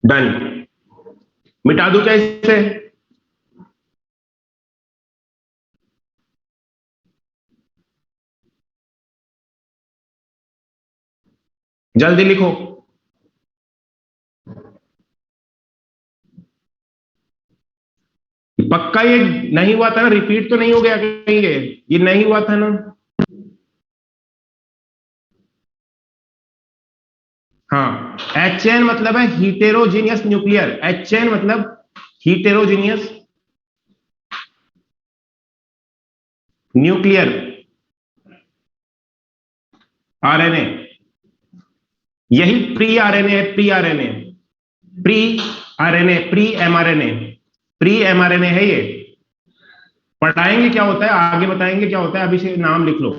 Done. मिटा दूं क्या इसे? जल्दी लिखो। पक्का ये नहीं हुआ था ना? रिपीट तो नहीं हो गया कहीं ये नहीं हुआ था ना? हाँ, एच एन मतलब है हीटेरोजीनियस न्यूक्लियर। एच एन मतलब हीटेरोजीनियस न्यूक्लियर आरएनए। यही प्री आरएनए है, pre RNA, pre RNA, pre mRNA, pre mRNA है ये। पढ़ाएंगे क्या होता है, आगे बताएंगे क्या होता है, अभी से नाम लिख लो।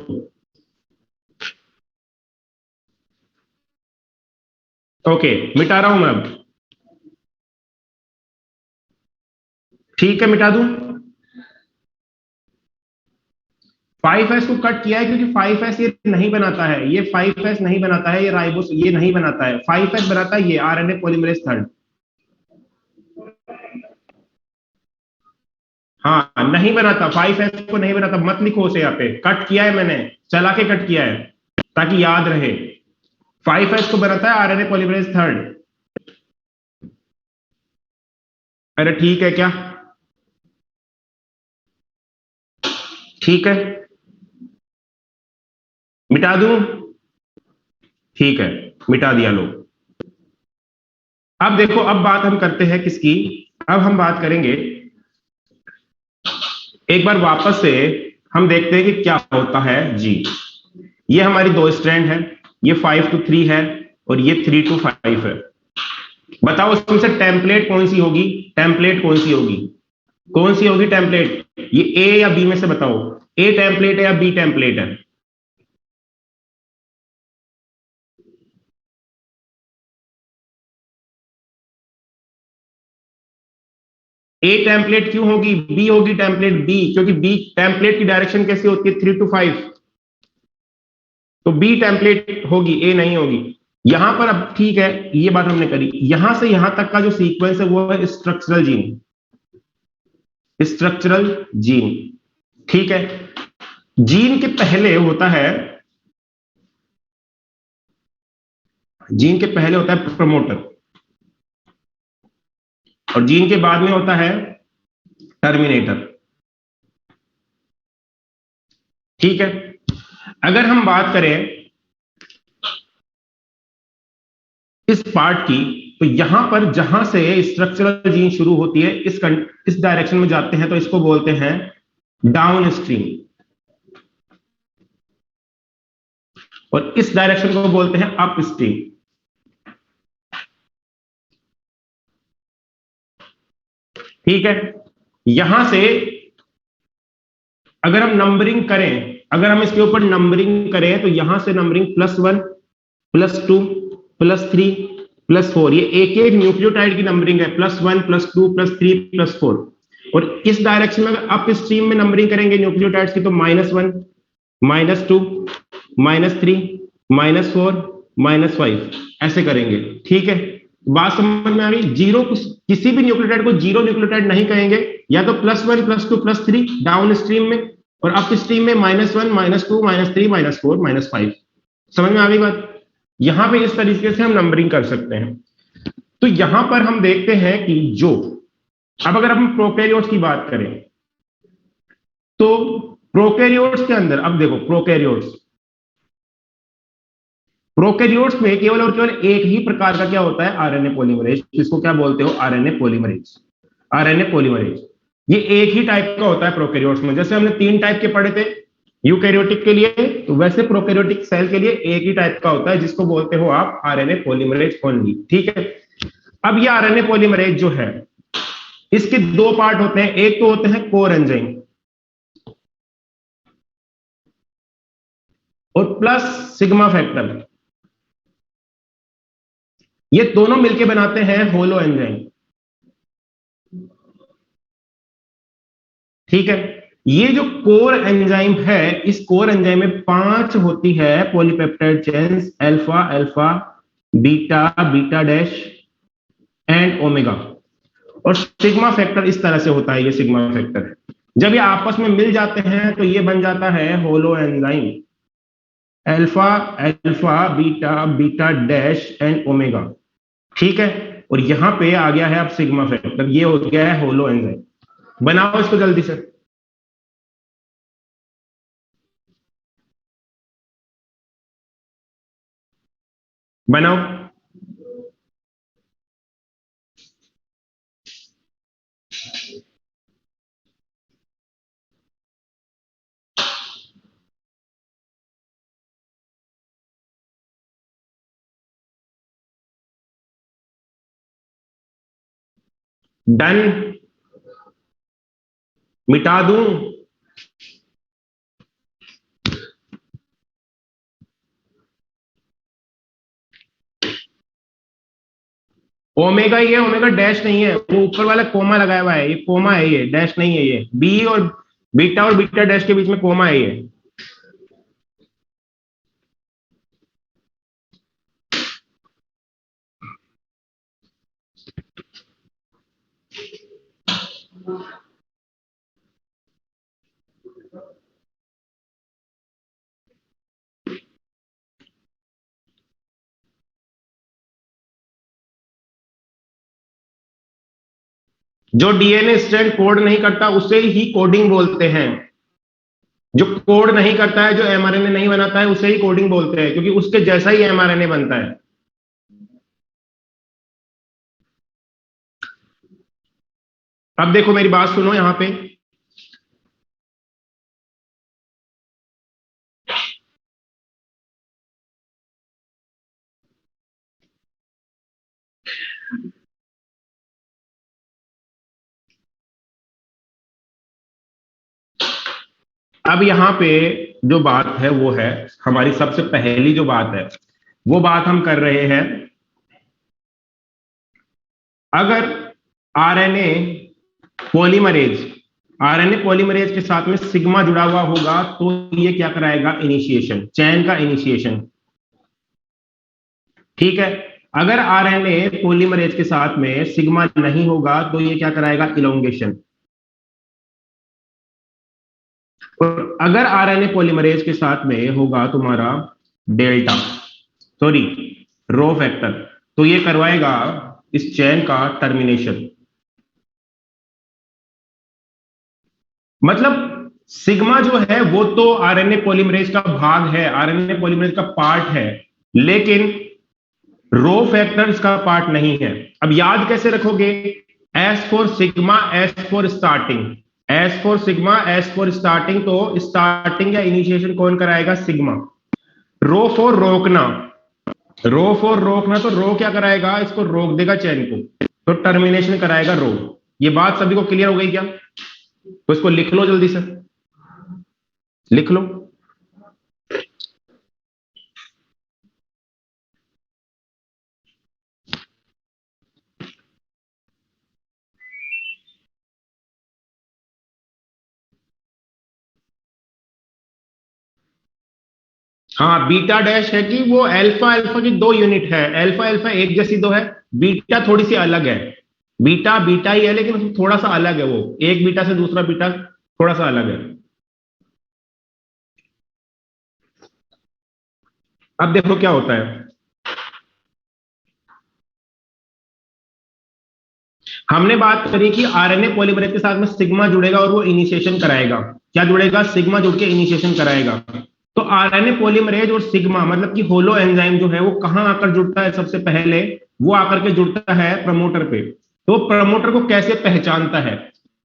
ओके, मिटा रहा हूं मैं अब। ठीक है, मिटा दूं। 5s को कट किया है क्योंकि 5s ये नहीं बनाता है, ये 5s नहीं बनाता है, ये राइबोस ये नहीं बनाता है। 5s बनाता है ये आरएनए पॉलीमरेज थर्ड। हाँ, नहीं बनाता, 5s को नहीं बनाता, मत लिखो उसे, यहाँ पे कट किया है मैंने, चला के कट किया है ताकि याद रहे। 5s को बनाता है आरएनए पॉलीमरेज थर्ड। अरे ठीक है क्या? ठीक है, मिटा दूं? ठीक है, मिटा दिया लो। अब देखो, अब बात हम करते हैं किसकी? अब हम बात करेंगे एक बार वापस से, हम देखते हैं कि क्या होता है जी। ये हमारी दो स्ट्रैंड है, ये 5 to 3 है और ये 3 to 5 है। बताओ उसमें से टेम्पलेट कौन सी होगी? टेम्पलेट कौन सी होगी? कौन सी होगी टेम्पलेट? ये ए या बी में से बताओ, ए टेम्पलेट है या बी टेम्पलेट है? ए टेम्पलेट क्यों होगी? बी होगी टेम्पलेट, बी, क्योंकि बी टेम्पलेट की डायरेक्शन कैसी होती है? 3 to 5। तो बी टेम्पलेट होगी, ए नहीं होगी। यहां पर अब ठीक है, ये बात हमने करी, यहां से यहां तक का जो सीक्वेंस है वो है स्ट्रक्चरल जीन, स्ट्रक्चरल जीन। ठीक है, जीन के पहले होता है, जीन के पहले होता है प्रमोटर, और जीन के बाद में होता है टर्मिनेटर। ठीक है, अगर हम बात करें इस पार्ट की, तो यहां पर जहां से स्ट्रक्चरल जीन शुरू होती है, इस डायरेक्शन में जाते हैं तो इसको बोलते हैं डाउन स्ट्रीम, और इस डायरेक्शन को बोलते हैं अप स्ट्रीम। ठीक है, यहां से अगर हम नंबरिंग करें, अगर हम इसके ऊपर नंबरिंग करें तो यहां से नंबरिंग +1, +2, +3, +4, ये एक एक न्यूक्लियोटाइड की नंबरिंग है, +1, +2, +3, +4। और इस डायरेक्शन में अगर अप स्ट्रीम में नंबरिंग करेंगे न्यूक्लियोटाइड्स की तो -1, -2, -3, -4, -5 ऐसे करेंगे। ठीक है, बात समझ में आ गई? जीरो, किसी भी न्यूक्लियोटाइड को जीरो न्यूक्लियोटाइड नहीं कहेंगे, या तो +1, +2, +3 डाउन स्ट्रीम में, और अप स्ट्रीम में -1, -2, -3, -4, -5। समझ में आ गई बात? यहां पे इस तरीके से हम नंबरिंग कर सकते हैं। तो यहां पर हम देखते हैं कि जो, अब अगर हम प्रोकैरियोट्स की बात करें तो प्रोकैरियोट्स के अंदर, अब देखो प्रोकैरियोट्स, प्रोकैरियोट्स में केवल और केवल एक ही प्रकार का क्या होता है? RNA polymerase. इसको क्या बोलते हो? RNA polymerase. आरएनए पॉलीमरेज ये एक ही टाइप का होता है प्रोकैरियोट्स में। जैसे हमने 3 टाइप के पढ़े थे यूकैरियोटिक के लिए, तो वैसे प्रोकैरियोटिक सेल के लिए एक ही टाइप का होता है, जिसको बोलते हो आप आरएनए पॉलीमरेज ओनली। ठीक है, अब ये आरएनए पॉलीमरेज जो है, इसके दो पार्ट होते हैं, एक तो होते हैं कोर एंजाइम और प्लस सिग्मा फैक्टर, ये दोनों मिलकर बनाते हैं होलो एंजाइम। ठीक है, ये जो कोर एंजाइम है, इस कोर एंजाइम में 5 होती है polypeptide chains, alpha, alpha, beta, beta dash, and omega. और सिग्मा फैक्टर इस तरह से होता है, ये सिग्मा फैक्टर है। जब ये आपस में मिल जाते हैं तो ये बन जाता है holo enzyme, alpha alpha beta beta dash and omega. ठीक है, और यहां पे आ गया है अब सिग्मा फैक्टर, ये हो गया है होलो एंजाइम। बनाओ इसको जल्दी से, बनाओ। डन, मिटा दूं? ओमेगा ही है, ओमेगा डैश नहीं है, वो ऊपर वाला कोमा लगाया हुआ है, ये कोमा है, ये डैश नहीं है। ये बी और बीटा डैश के बीच में कोमा है ये। जो डीएनए स्ट्रैंड कोड नहीं करता उसे ही कोडिंग बोलते हैं। जो कोड नहीं करता है, जो एमआरएनए नहीं बनाता है, उसे ही कोडिंग बोलते हैं, क्योंकि उसके जैसा ही एमआरएनए बनता है। अब देखो मेरी बात सुनो यहां पे। अब यहां पे जो बात है वो है, हमारी सबसे पहली जो बात है वो बात हम कर रहे हैं, अगर आरएनए पॉलीमरेज आरएनए पॉलीमरेज के साथ में सिग्मा जुड़ा हुआ होगा तो ये क्या कराएगा? इनिशिएशन, चैन का इनिशिएशन। ठीक है, अगर आरएनए पॉलीमरेज के साथ में सिग्मा नहीं होगा तो ये क्या कराएगा? इलोंगेशन। और अगर आरएनए पॉलीमरेज के साथ में होगा तुम्हारा डेल्टा, सॉरी रो फैक्टर, तो ये करवाएगा इस चेन का टर्मिनेशन। मतलब सिग्मा जो है वो तो आरएनए पॉलीमरेज का भाग है, आरएनए पॉलीमरेज का पार्ट है, लेकिन रो फैक्टर इसका पार्ट नहीं है। अब याद कैसे रखोगे? S for sigma, S for starting, S for sigma, S for starting, तो स्टार्टिंग या इनिशिएशन कौन कराएगा? सिग्मा। रो फॉर रोकना, रो फॉर रोकना, तो रो क्या कराएगा? इसको रोक देगा चैन को, तो टर्मिनेशन कराएगा रो। ये बात सभी को क्लियर हो गई क्या? तो इसको लिख लो जल्दी से, लिख लो। हाँ, बीटा डैश है कि वो अल्फा अल्फा की दो यूनिट है, अल्फा अल्फा एक जैसी दो है, बीटा थोड़ी सी अलग है। बीटा बीटा ही है लेकिन उसमें थोड़ा सा अलग है, वो एक बीटा से दूसरा बीटा थोड़ा सा अलग है। अब देखो क्या होता है। हमने बात करी कि आरएनए पॉलीमरेज के साथ में सिग्मा जुड़ेगा और वो इनिशिएशन कराएगा। क्या जुड़ेगा? सिग्मा जुड़ के इनिशिएशन कराएगा। तो आरएनए पॉलीमरेज और सिग्मा मतलब कि होलो एंजाइम जो है वो कहां आकर जुड़ता है? सबसे पहले वो आकर के जुड़ता है प्रमोटर पे। तो प्रमोटर को कैसे पहचानता है?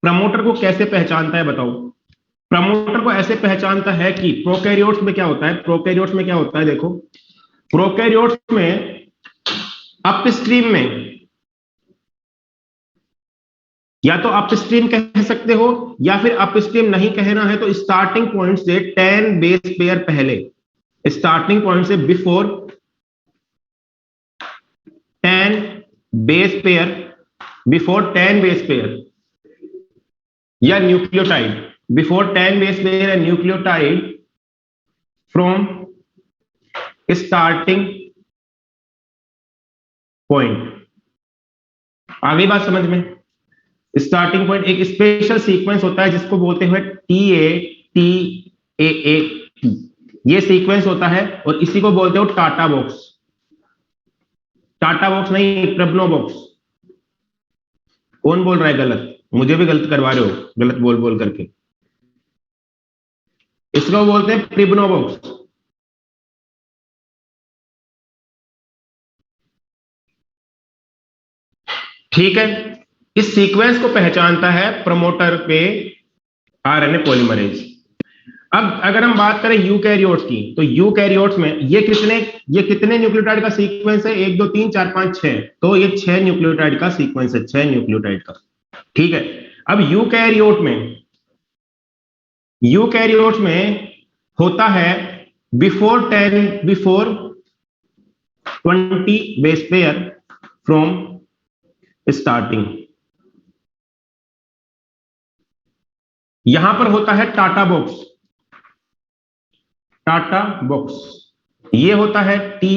प्रमोटर को कैसे पहचानता है बताओ? प्रमोटर को ऐसे पहचानता है कि प्रोकैरियोट्स में क्या होता है, प्रोकैरियोट्स में क्या होता है देखो, प्रोकैरियोट्स में अपस्ट्रीम में, या तो अपस्ट्रीम कह सकते हो या फिर अपस्ट्रीम नहीं कहना है तो स्टार्टिंग पॉइंट से 10 बेस पेयर पहले, स्टार्टिंग पॉइंट से before 10 base pair, before 10 base pair या nucleotide, before 10 base pair and nucleotide from starting point. आ गई बात समझ में? स्टार्टिंग पॉइंट एक स्पेशल सीक्वेंस होता है जिसको बोलते हैं टी। ये सीक्वेंस होता है और इसी को बोलते हो टाटा बॉक्स। टाटा बॉक्स नहीं, प्रब्नो बॉक्स। कौन बोल रहा है गलत? मुझे भी गलत करवा रहे हो, गलत बोल बोल करके। इसको बोलते हैं प्रिब्नो बॉक्स। ठीक है, इस सीक्वेंस को पहचानता है प्रमोटर पे आरएनए पॉलीमरेज। अब अगर हम बात करें यूकैरियोट्स की, तो यूकैरियोट्स में ये कितने न्यूक्लियोटाइड का सीक्वेंस है? 1 2 3 4 5 6। तो ये 6 न्यूक्लियोटाइड का सीक्वेंस है, 6 न्यूक्लियोटाइड का। ठीक है। अब यूकैरियोट्स में होता है before 20 base pair from starting. यहां पर होता है टाटा बॉक्स। टाटा बॉक्स ये होता है टी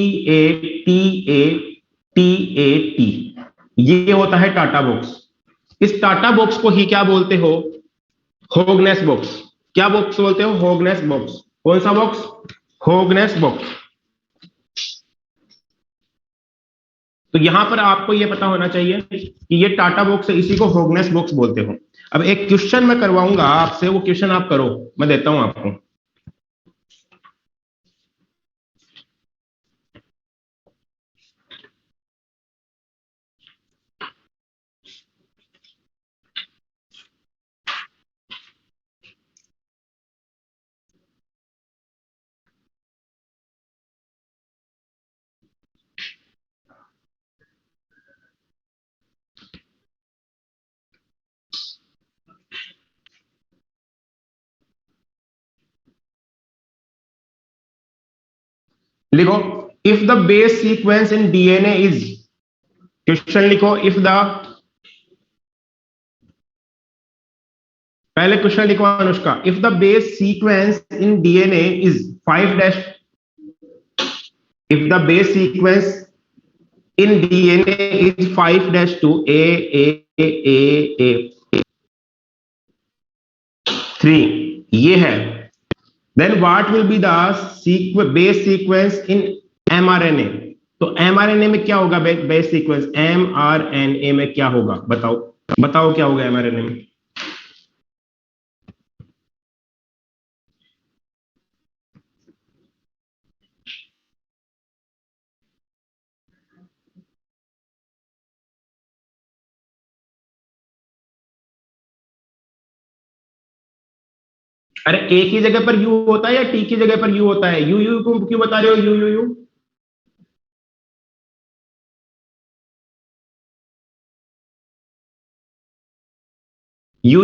ये होता है टाटा बॉक्स। इस टाटा बॉक्स को ही क्या बोलते हो? होगनेस बॉक्स। क्या बॉक्स बोलते हो? होगनेस बॉक्स। कौन सा बॉक्स? होगनेस बॉक्स। तो यहां पर आपको यह पता होना चाहिए कि ये टाटा बॉक्स है, इसी को होगनेस बॉक्स बोलते हो। अब एक क्वेश्चन मैं करवाऊंगा आपसे, वो क्वेश्चन आप करो, मैं देता हूं आपको। लिखो, if the base sequence in DNA is. Question लिखो, इफ द, पहले क्वेश्चन लिखो Anushka, if the base sequence in DNA is 5 dash, if the base sequence in DNA is 5 dash 2 A 3, ये है, then what will be the base sequence in mRNA. तो mRNA में क्या होगा? Base sequence mRNA में क्या होगा? बताओ, बताओ क्या होगा एमआरएनए में? अरे ए की जगह पर यू होता है या टी की जगह पर यू होता है? यू यू क्यों बता रहे हो? यू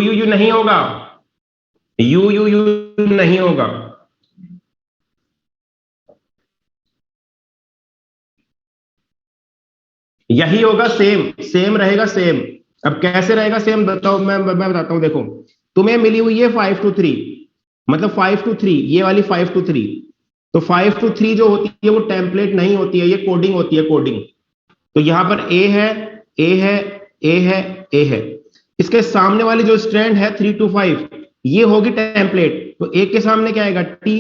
यू नहीं होगा। यू नहीं होगा। यही होगा, सेम सेम रहेगा, सेम। अब कैसे रहेगा सेम बताओ, मैं बताता हूं। देखो, तुम्हें मिली हुई है 5 to 3, मतलब 5 to 3, ये वाली 5 to 3। तो 5 to 3 जो होती है वो टेम्पलेट नहीं होती है, ये कोडिंग होती है, कोडिंग। तो यहां पर ए है, ए है, ए है, ए है। इसके सामने वाली जो स्ट्रैंड है 3 to 5, ये होगी टेम्पलेट। तो ए के सामने क्या आएगा? T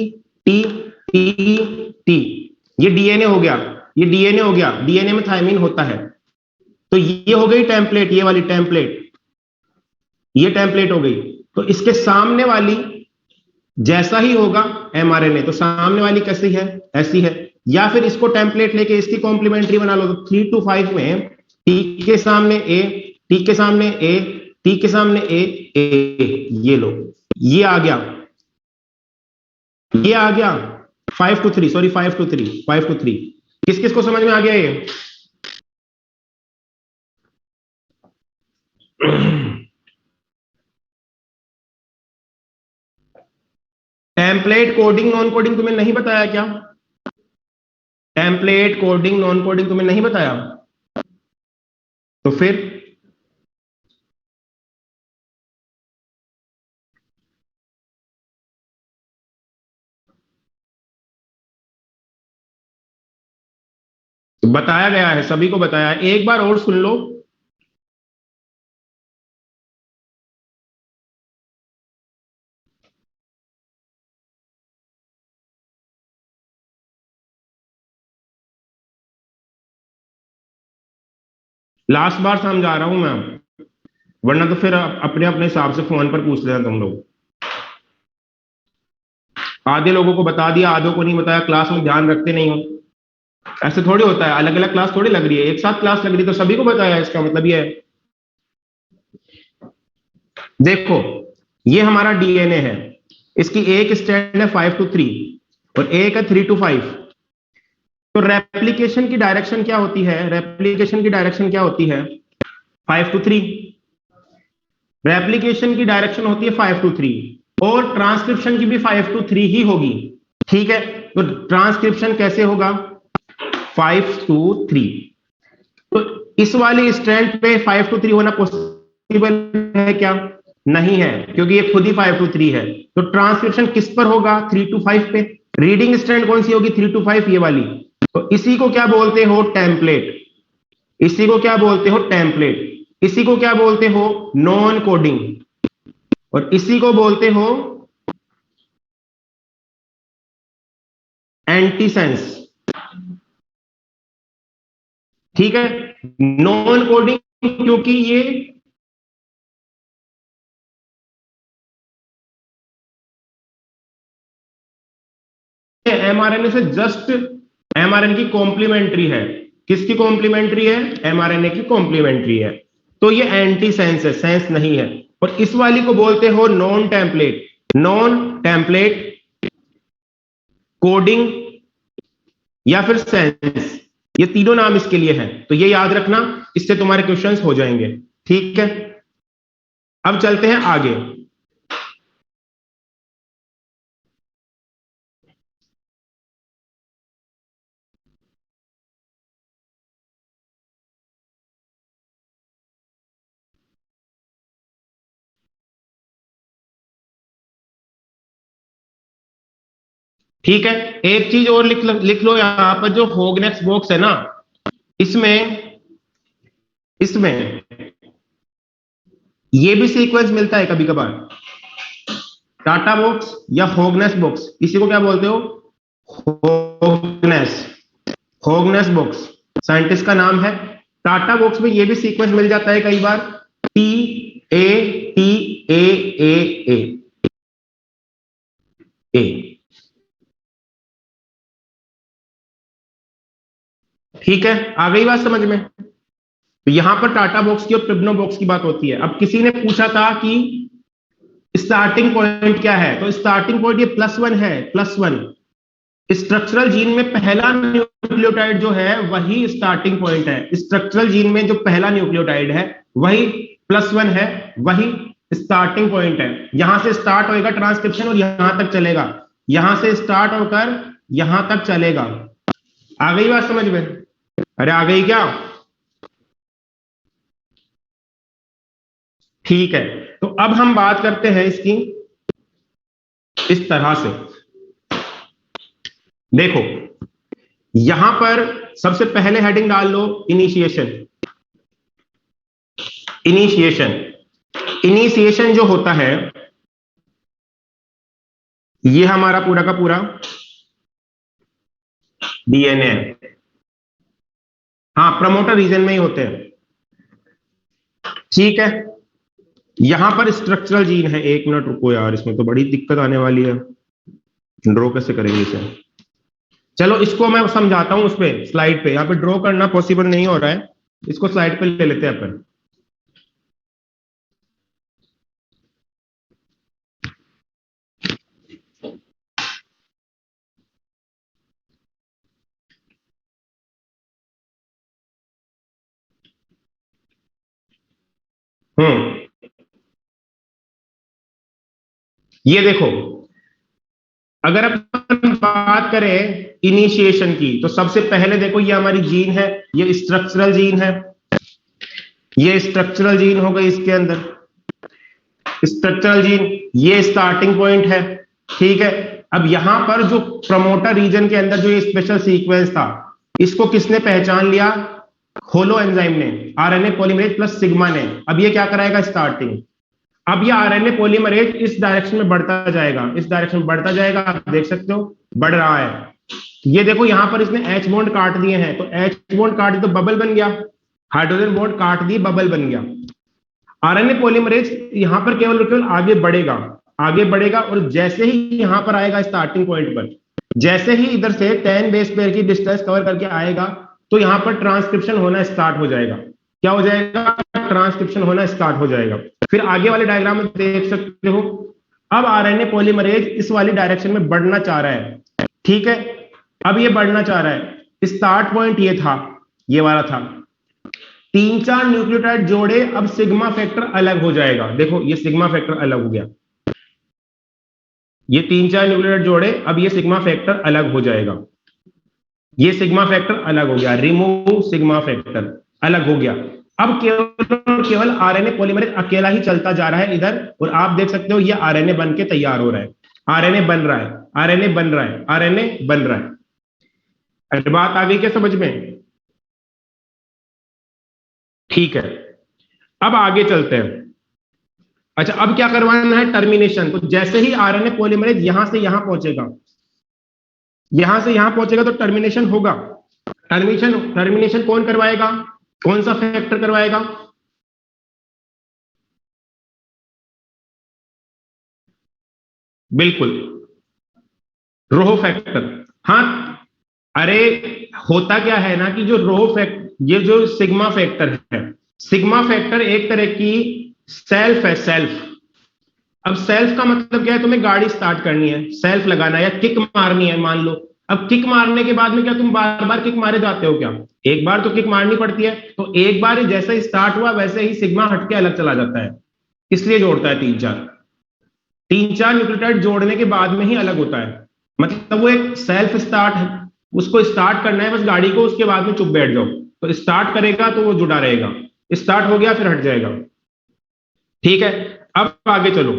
T T T. ये डीएनए हो गया, ये डीएनए हो गया, डीएनए में थायमिन होता है। तो ये हो गई टेम्पलेट, ये वाली टेम्पलेट, ये टेम्पलेट हो गई। तो इसके सामने वाली जैसा ही होगा एमआरएनए, तो सामने वाली कैसी है? ऐसी है। या फिर इसको टेम्पलेट लेके इसकी कॉम्प्लीमेंट्री बना लो। तो 3 to 5 में टी के सामने ए, टी के सामने ए, टी के सामने ए, ये लो, ये आ गया, ये आ गया। 5 to 3, सॉरी 5 to 3, 5 to 3। किस किस को समझ में आ गया ये? टेम्पलेट कोडिंग नॉन कोडिंग तुम्हें नहीं बताया क्या? टेम्पलेट कोडिंग नॉन कोडिंग तुम्हें नहीं बताया? तो फिर बताया गया है, सभी को बताया है। एक बार और सुन लो, लास्ट बार समझा रहा हूं मैं, वरना तो फिर अपने अपने हिसाब से फोन पर पूछ लेना तुम लोग। आधे लोगों को बता दिया, आधों को नहीं बताया, क्लास में ध्यान रखते नहीं हो। ऐसे थोड़ी होता है, अलग अलग क्लास थोड़ी लग रही है, एक साथ क्लास लग रही है तो सभी को बताया, इसका मतलब ये है। देखो ये हमारा डीएनए है, इसकी एक स्ट्रैंड है 5 to 3 और एक है 3 to 5। तो रेप्लिकेशन की डायरेक्शन क्या होती है? रेप्लिकेशन की डायरेक्शन क्या होती है? 5 to 3। रेप्लिकेशन की डायरेक्शन होती है 5 to 3 और ट्रांसक्रिप्शन की भी 5 to 3 ही होगी। ठीक है, तो ट्रांसक्रिप्शन कैसे होगा? 5 to 3। तो इस वाली स्ट्रैंड पे 5 to 3 होना पॉसिबल है क्या? नहीं है, क्योंकि ये खुद ही 5 to 3 है। तो ट्रांसक्रिप्शन किस पर होगा? 3 to 5 पे। रीडिंग स्ट्रैंड कौन सी होगी? 3 to 5, ये वाली। तो इसी को क्या बोलते हो? टेम्पलेट। इसी को क्या बोलते हो? टेम्पलेट। इसी को क्या बोलते हो? Non coding. और इसी को बोलते हो एंटीसेंस। ठीक है, नॉन कोडिंग क्योंकि ये एमआरएनए से जस्ट, एमआरएनए की कॉम्प्लीमेंट्री है। किसकी कॉम्प्लीमेंट्री है? एमआरएनए की कॉम्प्लीमेंट्री है। तो ये एंटी सेंस है, सेंस नहीं है। और इस वाली को बोलते हो non template. Non template, coding या फिर सेंस, ये तीनों नाम इसके लिए हैं। तो ये याद रखना, इससे तुम्हारे क्वेश्चंस हो जाएंगे। ठीक है, अब चलते हैं आगे। ठीक है, एक चीज और लिख लो यहां पर, जो होगनेक्स बॉक्स है ना, इसमें इसमें ये भी सीक्वेंस मिलता है कभी कभार। टाटा बॉक्स या होगनेस बॉक्स, इसी को क्या बोलते हो? होगनेस। होगनेस बॉक्स साइंटिस्ट का नाम है। टाटा बॉक्स में ये भी सीक्वेंस मिल जाता है कई बार, टी ए टी ए ए ए ए। ठीक है, आ गई बात समझ में? तो यहां पर टाटा बॉक्स की और ट्रिब्नो बॉक्स की बात होती है। अब किसी ने पूछा था कि स्टार्टिंग पॉइंट क्या है, तो स्टार्टिंग पॉइंट ये +1 है, +1। स्ट्रक्चरल जीन में पहला न्यूक्लियोटाइड जो है वही स्टार्टिंग पॉइंट है। स्ट्रक्चरल जीन में जो पहला न्यूक्लियोटाइड है वही +1 है, वही स्टार्टिंग पॉइंट है। यहां से स्टार्ट होएगा ट्रांसक्रिप्शन और यहां तक चलेगा, यहां से स्टार्ट होकर यहां तक चलेगा। आ गई बात समझ में? अरे आ गई क्या? ठीक है, तो अब हम बात करते हैं इसकी इस तरह से। देखो यहां पर सबसे पहले हेडिंग डाल लो इनिशिएशन। इनिशिएशन, इनिशिएशन जो होता है ये हमारा पूरा का पूरा डीएनए। हाँ, प्रमोटर रीजन में ही होते हैं। ठीक है, यहां पर स्ट्रक्चरल जीन है। एक मिनट रुको यार, इसमें तो बड़ी दिक्कत आने वाली है। ड्रॉ कैसे करेंगे इसे? चलो इसको मैं समझाता हूं उस पे, स्लाइड पे। यहाँ पे ड्रॉ करना पॉसिबल नहीं हो रहा है, इसको स्लाइड पे ले लेते हैं अपन। ये देखो, अगर अपन बात करें इनिशिएशन की, तो सबसे पहले देखो ये हमारी जीन है, ये स्ट्रक्चरल जीन है। ये स्ट्रक्चरल जीन हो गई इसके अंदर, स्ट्रक्चरल जीन, ये स्टार्टिंग पॉइंट है। ठीक है, अब यहां पर जो प्रमोटर रीजन के अंदर जो ये स्पेशल सीक्वेंस था, इसको किसने पहचान लिया? होलो एंजाइम ने, आरएनए पॉलीमरेज प्लस सिग्मा ने। अब ये क्या कराएगा? स्टार्टिंग। अब ये आरएनए पॉलीमरेज इस डायरेक्शन में बढ़ता जाएगा, इस डायरेक्शन में बढ़ता जाएगा, आप देख सकते हो बढ़ रहा है। ये देखो यहां पर इसने एच बॉन्ड काट दिए हैं, तो एच बॉन्ड काट दिए तो बबल बन गया। हाइड्रोजन बॉन्ड काट दी, बबल बन गया। आरएनए पॉलीमरेज यहां पर केवल आगे बढ़ेगा, आगे बढ़ेगा, और जैसे ही यहां पर आएगा स्टार्टिंग पॉइंट पर, जैसे ही इधर से 10 बेस पेयर की डिस्टेंस कवर करके आएगा, तो यहां पर ट्रांसक्रिप्शन होना स्टार्ट हो जाएगा। क्या हो जाएगा? ट्रांसक्रिप्शन होना स्टार्ट हो जाएगा। फिर आगे वाले डायग्राम में देख सकते हो, अब आरएनए पॉलीमरेज इस वाली डायरेक्शन में बढ़ना चाह रहा है, ठीक है। अब ये बढ़ना चाह रहा है, स्टार्ट पॉइंट ये था, ये वाला था। 3-4 न्यूक्लियोटाइड जोड़े, अब सिग्मा फैक्टर अलग हो जाएगा। देखो ये सिग्मा फैक्टर अलग हो गया, ये 3-4 न्यूक्लियोटाइड जोड़े, अब ये सिग्मा फैक्टर अलग हो जाएगा, ये सिग्मा फैक्टर अलग हो गया, रिमूव सिग्मा फैक्टर अलग हो गया। अब केवल आरएनए पॉलीमरेज अकेला ही चलता जा रहा है इधर, और आप देख सकते हो ये आरएनए बन के तैयार हो रहा है, आरएनए बन रहा है, आरएनए बन रहा है, आरएनए बन रहा है। अरे बात आ गई क्या समझ में? ठीक है, अब आगे चलते हैं। अच्छा, अब क्या करवाना है? टर्मिनेशन। तो जैसे ही आरएनए पॉलीमरेज यहां से यहां पहुंचेगा, यहां से यहां पहुंचेगा, तो टर्मिनेशन होगा। टर्मिनेशन कौन करवाएगा? कौन सा फैक्टर करवाएगा? बिल्कुल, रोहो फैक्टर। हाँ, अरे होता क्या है ना कि जो रोहो फैक्टर, ये जो सिग्मा फैक्टर है, सिग्मा फैक्टर एक तरह की सेल्फ है, सेल्फ। अब सेल्फ का मतलब क्या है? तुम्हें गाड़ी स्टार्ट करनी है, सेल्फ लगाना है, या किक मारनी है मान लो। अब किक मारने के बाद में क्या तुम बार बार किक मारे जाते हो क्या? एक बार तो किक मारनी पड़ती है। तो एक बार ही जैसे ही स्टार्ट हुआ, वैसे ही सिग्मा हटके अलग चला जाता है, इसलिए जोड़ता है 3-4 न्यूक्लियोटाइड जोड़ने के बाद में ही अलग होता है। मतलब वो एक सेल्फ स्टार्ट है, उसको स्टार्ट करना है बस गाड़ी को, उसके बाद में चुप बैठ जाओ। तो स्टार्ट करेगा तो वो जुड़ा रहेगा, स्टार्ट हो गया फिर हट जाएगा। ठीक है, अब आगे चलो।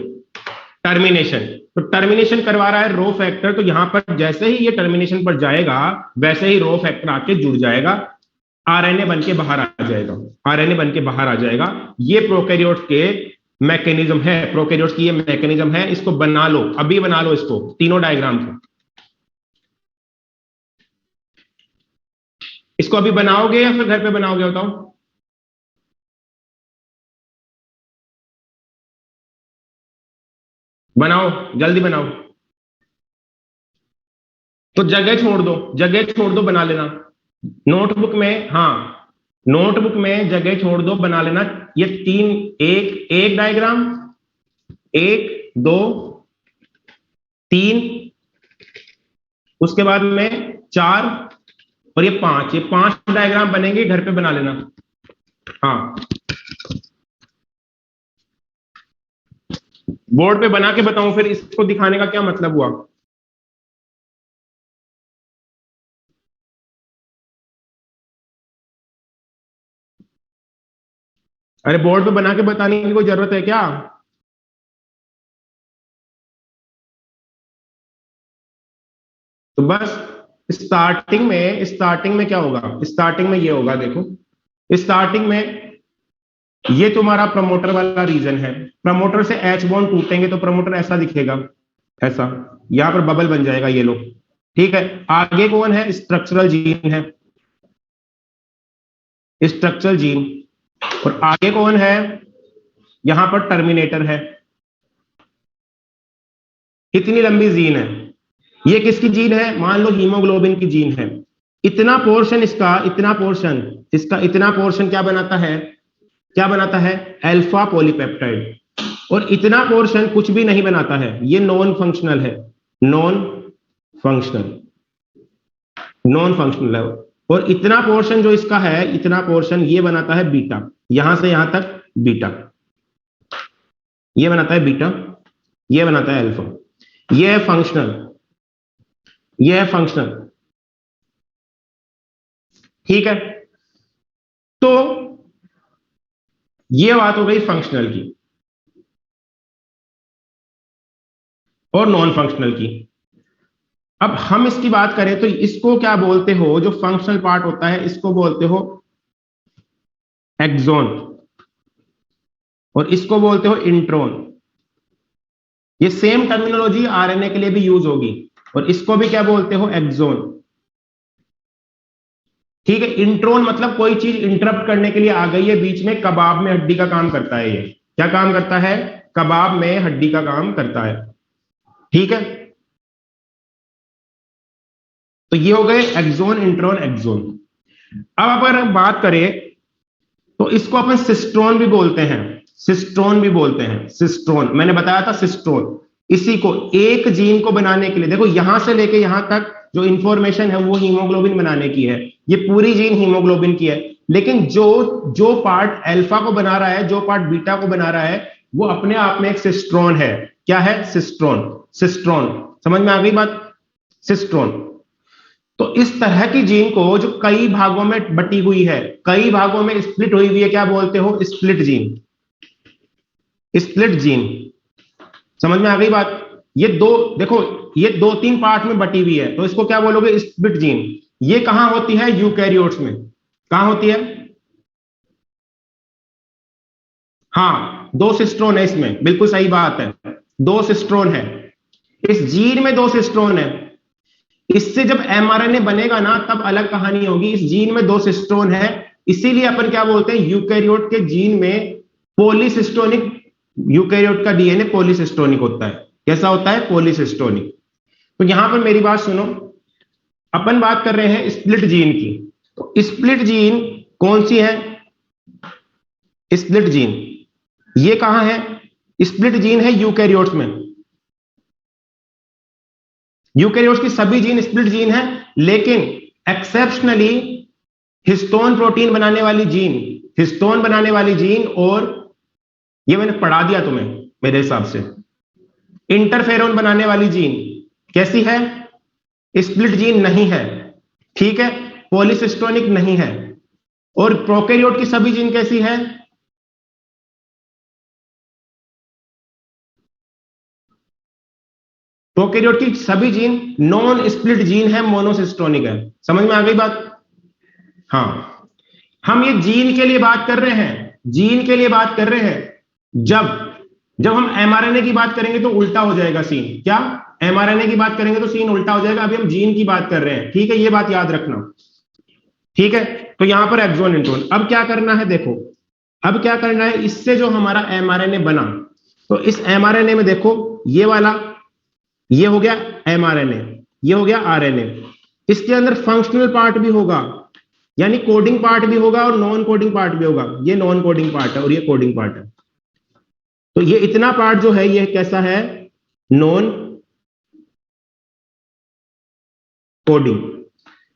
टर्मिनेशन, तो टर्मिनेशन करवा रहा है रो फैक्टर। तो यहां पर जैसे ही ये टर्मिनेशन पर जाएगा, वैसे ही रो फैक्टर आके जुड़ जाएगा, आरएनए बन के बाहर आ जाएगा, आरएनए बन के बाहर आ जाएगा। ये प्रोकैरियोट्स के मैकेनिज्म है, प्रोकैरियोट्स की ये मैकेनिज्म है। इसको बना लो, अभी बना लो इसको, तीनों डायग्राम को। इसको अभी बनाओगे या फिर घर पे बनाओगे बताओ? बनाओ, जल्दी बनाओ। तो जगह छोड़ दो, जगह छोड़ दो, बना लेना नोटबुक में। हाँ, नोटबुक में जगह छोड़ दो, बना लेना। ये तीन, एक एक डायग्राम, 1, 2, 3, उसके बाद में 4, और ये 5, ये 5 डायग्राम बनेंगे, घर पे बना लेना। हाँ, बोर्ड पे बना के बताऊं फिर इसको दिखाने का क्या मतलब हुआ? अरे बोर्ड पे बना के बताने की कोई जरूरत है क्या? तो बस स्टार्टिंग में क्या होगा? स्टार्टिंग में ये होगा, देखो स्टार्टिंग में ये तुम्हारा प्रमोटर वाला रीजन है। प्रमोटर से एच बॉन्ड टूटेंगे तो प्रमोटर ऐसा दिखेगा, ऐसा, यहां पर बबल बन जाएगा ये लो। ठीक है, आगे कौन है? स्ट्रक्चरल जीन है, स्ट्रक्चरल जीन। और आगे कौन है? यहां पर टर्मिनेटर है। कितनी लंबी जीन है? ये किसकी जीन है? मान लो हीमोग्लोबिन की जीन है। इतना पोर्शन इसका, इतना पोर्शन इसका, इतना पोर्शन क्या बनाता है? क्या बनाता है? Alpha polypeptide. और इतना पोर्शन कुछ भी नहीं बनाता है, ये नॉन फंक्शनल है, नॉन फंक्शनल, नॉन फंक्शनल है। और इतना पोर्शन जो इसका है, इतना पोर्शन ये बनाता है बीटा, यहां से यहां तक बीटा, ये बनाता है बीटा, ये बनाता है अल्फा। ये है फंक्शनल, ये है फंक्शनल। ठीक है, तो ये बात हो गई फंक्शनल की और नॉन फंक्शनल की। अब हम इसकी बात करें तो इसको क्या बोलते हो? जो फंक्शनल पार्ट होता है इसको बोलते हो एक्सोन, और इसको बोलते हो इंट्रोन। ये सेम टर्मिनोलॉजी आरएनए के लिए भी यूज होगी। और इसको भी क्या बोलते हो? एक्सोन। ठीक है, इंट्रोन मतलब कोई चीज इंटरप्ट करने के लिए आ गई है बीच में, कबाब में हड्डी का काम करता है। ये क्या काम करता है? कबाब में हड्डी का काम करता है। ठीक है, तो ये हो गए एक्सोन, इंट्रोन, एक्सोन। अब अगर बात करें तो इसको अपन सिस्ट्रोन भी बोलते हैं, सिस्ट्रोन भी बोलते हैं, सिस्ट्रोन मैंने बताया था, सिस्ट्रोन। इसी को एक जीन को बनाने के लिए, देखो यहां से लेके यहां तक जो इंफॉर्मेशन है वो हीमोग्लोबिन बनाने की है, ये पूरी जीन हीमोग्लोबिन की है। लेकिन जो जो पार्ट अल्फा को बना रहा है, जो पार्ट बीटा को बना रहा है, वो अपने आप में एक सिस्ट्रोन है। क्या है? सिस्ट्रोन। सिस्ट्रोन, समझ में आ गई बात? सिस्ट्रोन। तो इस तरह की जीन को जो कई भागों में बटी हुई है, कई भागों में स्प्लिट हुई हुई है, क्या बोलते हो? Split gene. स्प्लिट जीन, समझ में आ गई बात? ये दो, देखो ये दो तीन पार्ट में बटी हुई है, तो इसको क्या बोलोगे? Split gene. ये कहां होती है? यूकैरियोट्स में। कहां होती है? हाँ, दो सिस्ट्रोन है इसमें, बिल्कुल सही बात है, दो सिस्ट्रोन है। इस जीन में दो सिस्ट्रोन है। इससे जब एमआरएनए बनेगा ना, तब अलग कहानी होगी। इस जीन में दो सिस्ट्रोन है, इसीलिए अपन क्या बोलते हैं? यूकैरियोट के जीन में पॉलीसिस्टोनिक, यूकैरियोट का डीएनए पॉलीसिस्टोनिक होता है। कैसा होता है? पॉलीसिस्टोनिक। तो यहां पर मेरी बात सुनो, अपन बात कर रहे हैं स्प्लिट जीन की। तो स्प्लिट जीन कौन सी है? स्प्लिट जीन ये कहां है? स्प्लिट जीन है यूकैरियोट्स में। यूकैरियोट्स की सभी जीन स्प्लिट जीन है, लेकिन एक्सेप्शनली हिस्टोन प्रोटीन बनाने वाली जीन, हिस्टोन बनाने वाली जीन, और ये मैंने पढ़ा दिया तुम्हें मेरे हिसाब से, इंटरफेरोन बनाने वाली जीन कैसी है? स्प्लिट जीन नहीं है। ठीक है, पॉलीसिस्टोनिक नहीं है। और प्रोकैरियोट की सभी जीन कैसी है? प्रोकैरियोट की सभी जीन नॉन स्प्लिट जीन है, मोनोसिस्टोनिक है। समझ में आ गई बात? हाँ, हम ये जीन के लिए बात कर रहे हैं, जीन के लिए बात कर रहे हैं। जब जब हम एमआरएनए की बात करेंगे तो उल्टा हो जाएगा सीन। क्या? एमआरएनए की बात करेंगे तो सीन उल्टा हो जाएगा। अभी हम जीन की बात कर रहे हैं, ठीक है, ये बात याद रखना। ठीक है, तो यहां पर एक्सोन, इंट्रोन। अब क्या करना है? देखो, अब क्या करना है, इससे जो हमारा एमआरएनए बना, तो इस एमआरएनए में देखो, ये वाला, ये हो गया एमआरएनए, ये हो गया आरएनए। इसके अंदर फंक्शनल पार्ट भी होगा, यानी कोडिंग पार्ट भी होगा और नॉन कोडिंग पार्ट भी होगा। ये नॉन कोडिंग पार्ट है और ये कोडिंग पार्ट है। तो ये इतना पार्ट जो है, ये कैसा है? Non coding.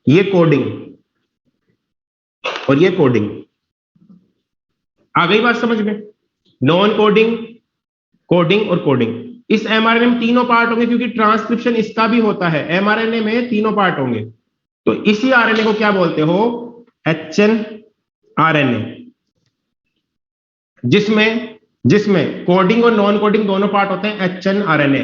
ये कोडिंग और ये कोडिंग। आ गई बात समझ में? नॉन कोडिंग, कोडिंग और कोडिंग। इस एमआरएनए में तीनों पार्ट होंगे, क्योंकि ट्रांसक्रिप्शन इसका भी होता है। एमआरएनए में तीनों पार्ट होंगे। तो इसी आरएनए को क्या बोलते हो? एचएन आरएनए, जिसमें जिसमें कोडिंग और नॉन कोडिंग दोनों पार्ट होते हैं। एचएन आरएनए,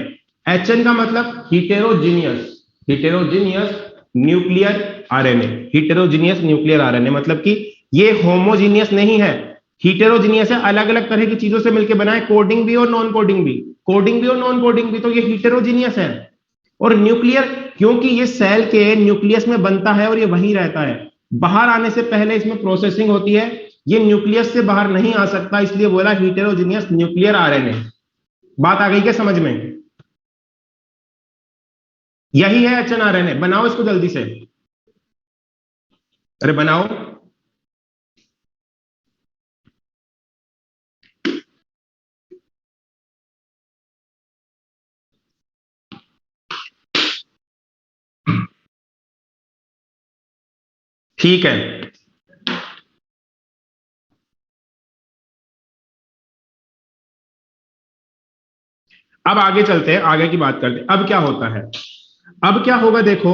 एचएन का मतलब heterogeneous, heterogeneous nuclear RNA. Heterogeneous nuclear RNA मतलब कि ये होमोजीनियस नहीं है, हिटेरोजीनियस है, अलग अलग तरह की चीजों से मिलकर बना है। कोडिंग भी और नॉन कोडिंग भी, कोडिंग भी और नॉन कोडिंग भी, तो ये हिटेरोजीनियस है। और न्यूक्लियर, क्योंकि ये सेल के न्यूक्लियस में बनता है और ये वहीं रहता है। बाहर आने से पहले इसमें प्रोसेसिंग होती है, ये न्यूक्लियस से बाहर नहीं आ सकता, इसलिए बोला हिटेरोजीनियस न्यूक्लियर आरएनए। बात आ गई क्या समझ में? यही है एचएन आरएनए। बनाओ इसको जल्दी से, अरे बनाओ। ठीक है, अब आगे चलते हैं, आगे की बात करते हैं। अब क्या होता है? अब क्या होगा? देखो,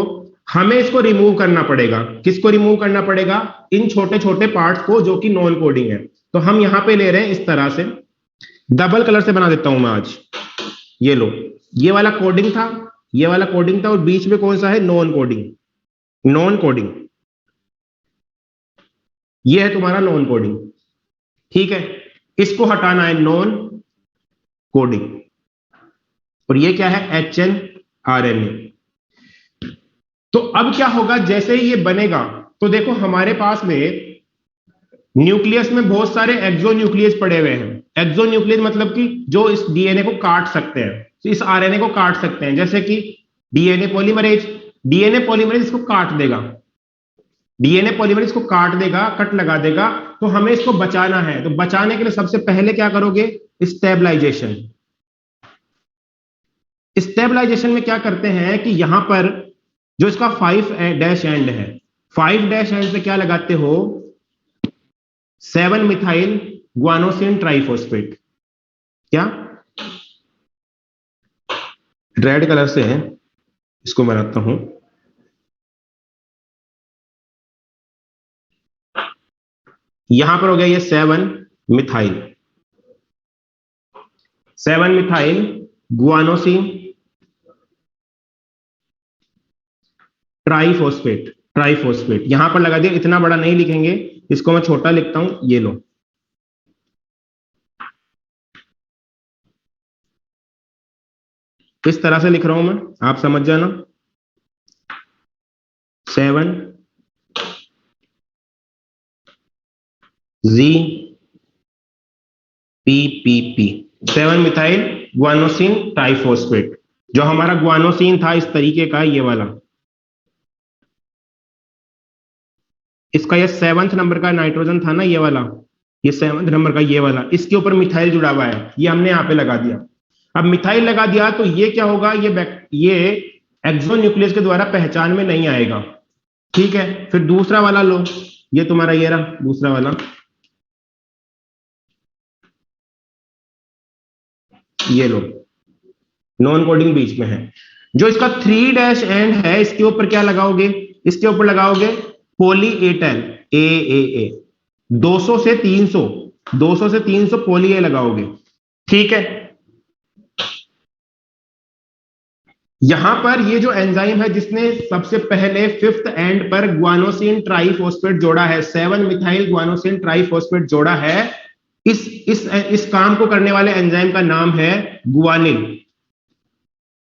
हमें इसको रिमूव करना पड़ेगा। किसको रिमूव करना पड़ेगा? इन छोटे छोटे पार्ट्स को, जो कि नॉन कोडिंग है। तो हम यहां पे ले रहे हैं इस तरह से, डबल कलर से बना देता हूं मैं आज। ये लो, ये वाला कोडिंग था, ये वाला कोडिंग था, और बीच में कौन सा है? Non coding. नॉन कोडिंग, ये है तुम्हारा नॉन कोडिंग। ठीक है, इसको हटाना है, नॉन कोडिंग। और ये क्या है? Hn RNA. तो अब क्या होगा? जैसे ही ये बनेगा, तो देखो हमारे पास में न्यूक्लियस में बहुत सारे एक्सो न्यूक्लियस पड़े हुए हैं। एक्सो न्यूक्लियस मतलब कि जो इस डीएनए को काट सकते हैं, तो इस आरएनए को काट सकते हैं, जैसे कि डीएनए पॉलीमरेज। डीएनए पॉलीमरेज इसको काट देगा, डीएनए पॉलीमरेज इसको काट देगा, कट लगा देगा। तो हमें इसको बचाना है, तो बचाने के लिए सबसे पहले क्या करोगे, स्टेबलाइजेशन। स्टेबलाइजेशन में क्या करते हैं कि यहां पर जो इसका 5' एंड है, 5' एंड पे क्या लगाते हो, 7 मिथाइल ग्वानोसिन ट्राइफॉस्फेट। क्या रेड कलर से है, इसको बनाता हूं। यहां पर हो गया ये 7 मिथाइल ग्वानोसिन ट्राइफॉस्फेट यहां पर लगा दिया। इतना बड़ा नहीं लिखेंगे, इसको मैं छोटा लिखता हूं, ये लो। इस तरह से लिख रहा हूं मैं, आप समझ जाना। 7 G P 7 methyl guanosine triphosphate. जो हमारा ग्वानोसिन था इस तरीके का, ये वाला, इसका ये 7th नंबर का नाइट्रोजन था ना, ये वाला, ये 7th नंबर का ये वाला, इसके ऊपर मिथाइल जुड़ा हुआ है, ये हमने यहां पे लगा दिया। अब मिथाइल लगा दिया तो ये क्या होगा, ये एक्सो न्यूक्लियस के द्वारा पहचान में नहीं आएगा। ठीक है, फिर दूसरा वाला लो, ये तुम्हारा ये रहा दूसरा वाला, ये लो, नॉन कोडिंग बीच में है। जो इसका 3' एंड है, इसके ऊपर क्या लगाओगे, इसके ऊपर लगाओगे पोली एटल ए 200 से 300 पोली ए लगाओगे। ठीक है, यहां पर ये जो एंजाइम है जिसने सबसे पहले 5th एंड पर ग्वानोसिन ट्राइफॉस्फेट जोड़ा है, 7 मिथाइल ग्वानोसिन ट्राइफॉस्फेट जोड़ा है, इस काम को करने वाले एंजाइम का नाम है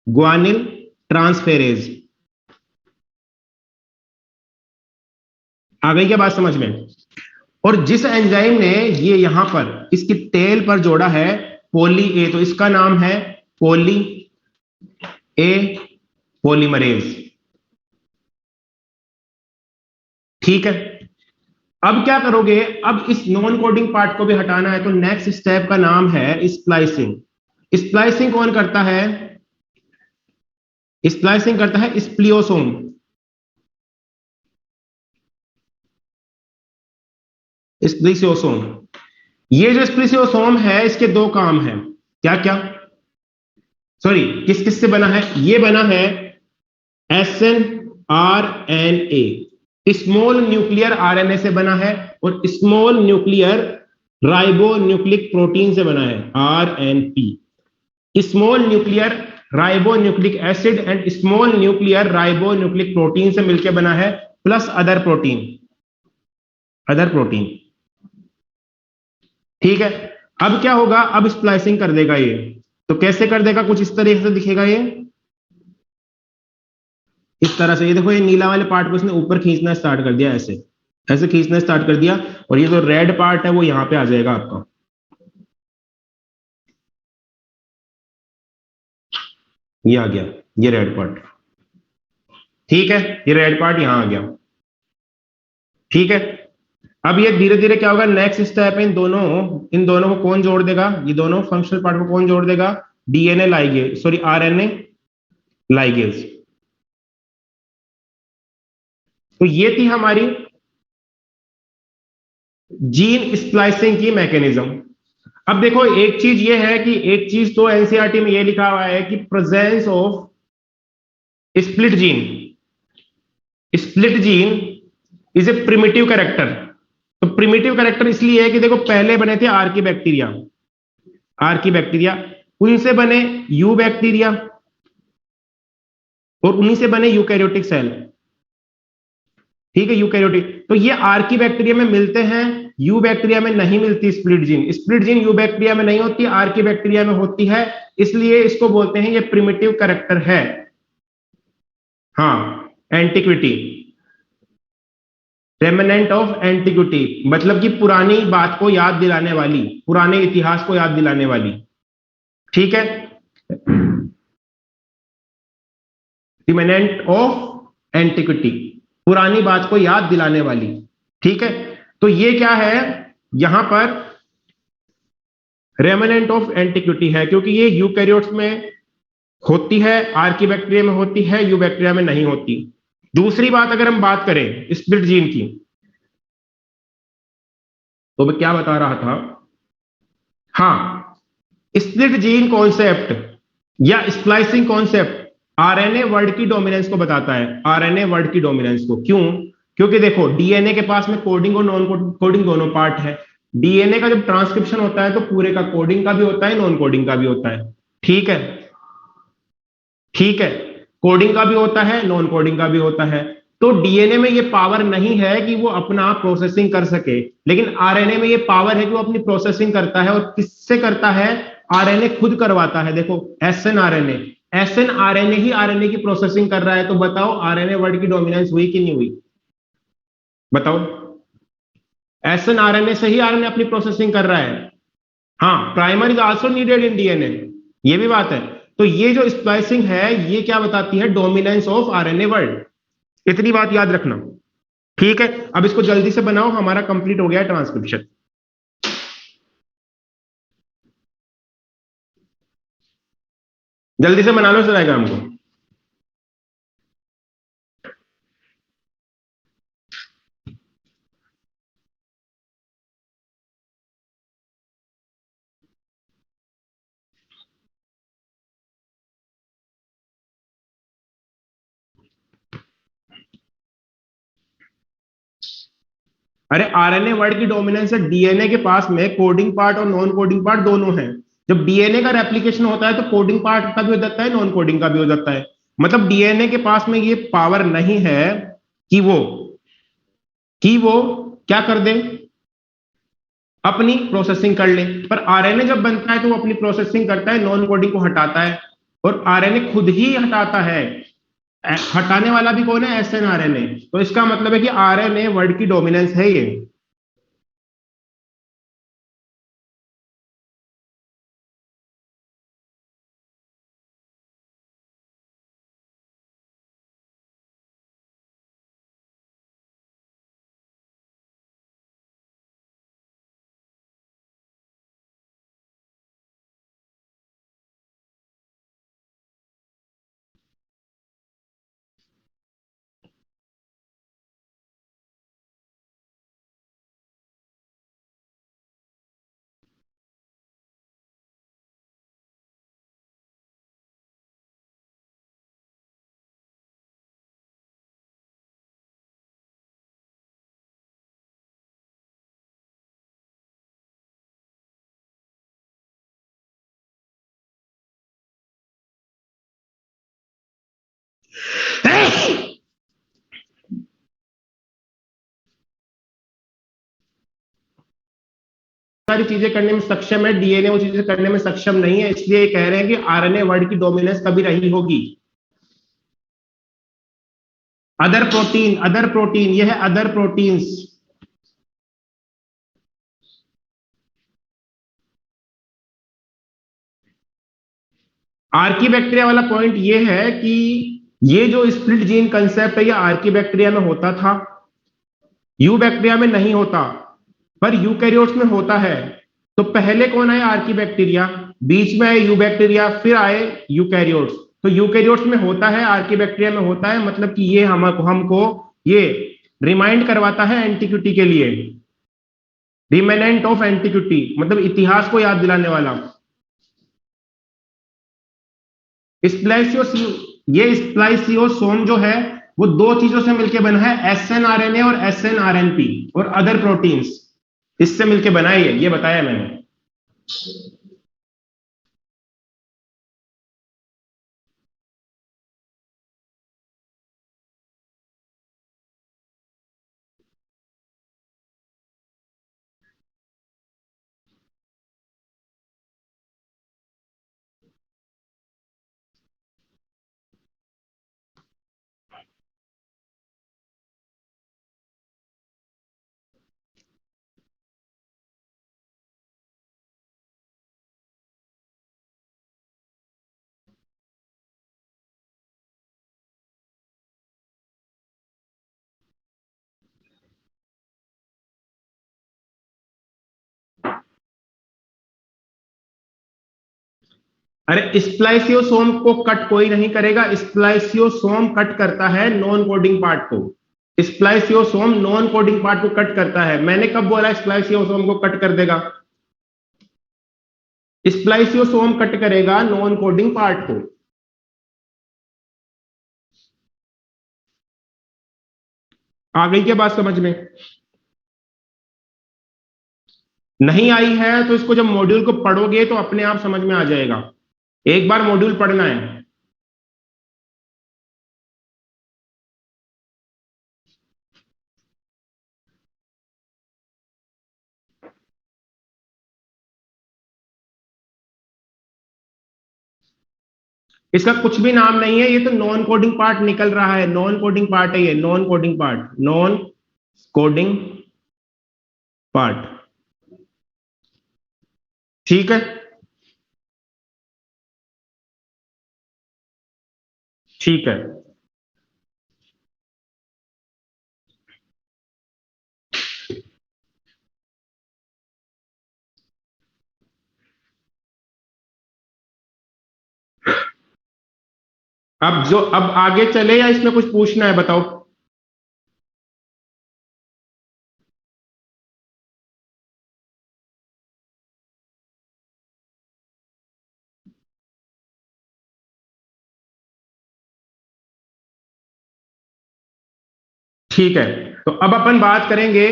ग्वानिल ट्रांसफेरेज। आ गई क्या बात समझ में? और जिस एंजाइम ने ये यहां पर इसकी टेल पर जोड़ा है पोली ए, तो इसका नाम है पोली ए पॉलीमरेज। ठीक है, अब क्या करोगे, अब इस नॉन कोडिंग पार्ट को भी हटाना है, तो नेक्स्ट स्टेप का नाम है स्प्लाइसिंग। स्प्लाइसिंग कौन करता है? स्प्लाइसिंग करता है स्प्लियोसोम। स्प्लिसियोसोम। ये जो स्प्लिसियोसोम है, इसके दो काम हैं। क्या क्या? सॉरी, किस किस से बना है? ये बना है SNRNA, स्मॉल न्यूक्लियर आरएनए से बना है, और स्मॉल न्यूक्लियर राइबोन्यूक्लिक प्रोटीन से बना है, RNP। Small nuclear ribonucleic acid and small nuclear ribonucleic protein से मिलकर बना है, प्लस अदर प्रोटीन। ठीक है, अब क्या होगा, अब स्प्लाइसिंग कर देगा ये। तो कैसे कर देगा? कुछ इस तरीके से दिखेगा ये, इस तरह से। ये देखो, ये नीला वाले पार्ट को इसने ऊपर खींचना स्टार्ट कर दिया, ऐसे ऐसे खींचना स्टार्ट कर दिया, और ये जो रेड पार्ट है वो यहां पे आ जाएगा आपका। ये आ गया, ये रेड पार्ट। ठीक है, ये रेड पार्ट यहां आ गया। ठीक है, अब ये धीरे धीरे क्या होगा, नेक्स्ट स्टेप है, इन दोनों को कौन जोड़ देगा? ये दोनों फंक्शनल पार्ट को कौन जोड़ देगा? DNA ligase, sorry RNA ligase. तो ये थी हमारी जीन स्प्लाइसिंग की मैकेनिज्म। अब देखो, एक चीज ये है कि एक चीज तो एनसीईआरटी में ये लिखा हुआ है कि presence of split gene is a primitive character. तो प्रिमिटिव कैरेक्टर इसलिए है कि देखो, पहले बने थे आर्की बैक्टीरिया, उनसे बने यू बैक्टीरिया, और उन्हीं से बने यूकैरियोटिक सेल। ठीक है, यूकैरियोटिक। तो ये आर्की बैक्टीरिया में मिलते हैं, यू बैक्टीरिया में नहीं मिलती स्प्लिट जीन यू बैक्टीरिया में नहीं होती, आर्की बैक्टीरिया में होती है, इसलिए इसको बोलते हैं ये प्रिमिटिव कैरेक्टर है। हाँ, एंटिक्विटी। रेमिनेंट ऑफ एंटिक्विटी मतलब कि पुरानी बात को याद दिलाने वाली, पुराने इतिहास को याद दिलाने वाली। ठीक है, रिमेनेंट ऑफ एंटिक्विटी, पुरानी बात को याद दिलाने वाली। ठीक है, तो ये क्या है यहां पर रेमिनेंट ऑफ एंटिक्विटी है, क्योंकि ये यूकैरियोट्स में होती है, आर्कीबैक्टीरिया में होती है, यूबैक्टीरिया में नहीं होती। दूसरी बात अगर हम बात करें स्प्लिट जीन की, तो मैं क्या बता रहा था, हाँ, स्प्लिट जीन कॉन्सेप्ट या स्प्लाइसिंग कॉन्सेप्ट आरएनए वर्ड की डोमिनेंस को बताता है, आरएनए वर्ड की डोमिनेंस को। क्यों? क्योंकि देखो डीएनए के पास में कोडिंग और नॉन कोडिंग दोनों पार्ट है। डीएनए का जब ट्रांसक्रिप्शन होता है तो पूरे का कोडिंग का भी होता है, नॉन कोडिंग का भी होता है। ठीक है, ठीक है, कोडिंग का भी होता है, नॉन कोडिंग का भी होता है। तो डीएनए में ये पावर नहीं है कि वो अपना प्रोसेसिंग कर सके, लेकिन आरएनए में ये पावर है कि वो अपनी प्रोसेसिंग करता है। और किससे करता है? आरएनए खुद करवाता है। देखो एसएन आरएनए ही आरएनए की प्रोसेसिंग कर रहा है। तो बताओ आरएनए वर्ड की डोमिनेंस हुई कि नहीं हुई? बताओ, एसएन आरएनए से ही आरएनए अपनी प्रोसेसिंग कर रहा है। हाँ, primer is also needed in DNA, ये भी बात है। तो ये जो स्प्लाइसिंग है ये क्या बताती है? Dominance of RNA word. इतनी बात याद रखना। ठीक है, अब इसको जल्दी से बनाओ, हमारा कंप्लीट हो गया ट्रांसक्रिप्शन। जल्दी से बना लो इस डायग्राम को। अरे आरएनए वर्ड की डोमिनेंस है डीएनए के पास में, कोडिंग पार्ट और नॉन कोडिंग पार्ट दोनों है। जब डीएनए का रेप्लिकेशन होता है तो कोडिंग पार्ट का भी हो जाता है, नॉन कोडिंग का भी हो जाता है। मतलब डीएनए के पास में ये पावर नहीं है कि वो क्या कर दे, अपनी प्रोसेसिंग कर ले। पर आरएनए जब बनता है तो वो अपनी प्रोसेसिंग करता है, नॉन कोडिंग को हटाता है। और आरएनए खुद ही हटाता है। हटाने वाला भी कौन है? S n RNA. तो इसका मतलब है कि आरएनए वर्ड की डोमिनेंस है ये। सारी चीजें करने में सक्षम है, डीएनए वो चीजें करने में सक्षम नहीं है, इसलिए कह रहे हैं कि आरएनए वर्ड की डोमिनेंस कभी रही होगी। अदर प्रोटीन, यह है अदर प्रोटीन्स। आर्की बैक्टीरिया वाला पॉइंट ये है कि ये जो स्प्लिट जीन कंसेप्ट है ये आर्की बैक्टीरिया में होता था, यू बैक्टीरिया में नहीं होता, पर यूकैरियोट्स में होता है। तो पहले कौन आए? आर्की बैक्टीरिया, बीच में आए यू बैक्टीरिया, फिर आए यूकैरियोट्स। तो यूकैरियोट्स में होता है, आर्की बैक्टीरिया में होता है। मतलब कि ये हमको ये रिमाइंड करवाता है एंटिक्विटी के लिए, रिमेनेंट ऑफ एंटिक्विटी मतलब इतिहास को याद दिलाने वाला। स्प्लाइसियो, ये स्प्लाइसियोसोम जो है वो दो चीजों से मिलकर बना है, S N R N A और S N R N P और अदर प्रोटीन्स, इससे मिलकर बना है, ये बताया मैंने। अरे स्प्लाइसियोसोम को कट कोई नहीं करेगा, स्प्लाइसियोसोम कट करता है नॉन कोडिंग पार्ट को। स्प्लाइसियोसोम नॉन कोडिंग पार्ट को कट करता है। मैंने कब बोला स्प्लाइसियोसोम को कट कर देगा? स्प्लाइसियोसोम कट करेगा नॉन कोडिंग पार्ट को। आ गई क्या बात समझ में? नहीं आई है तो इसको जब मॉड्यूल को पढ़ोगे तो अपने आप समझ में आ जाएगा। एक बार मॉड्यूल पढ़ना है। इसका कुछ भी नाम नहीं है, ये तो नॉन कोडिंग पार्ट निकल रहा है, नॉन कोडिंग पार्ट है ये, non coding part, non coding part. ठीक है, ठीक है। अब आगे चले या इसमें कुछ पूछना है बताओ? ठीक है, तो अब अपन बात करेंगे।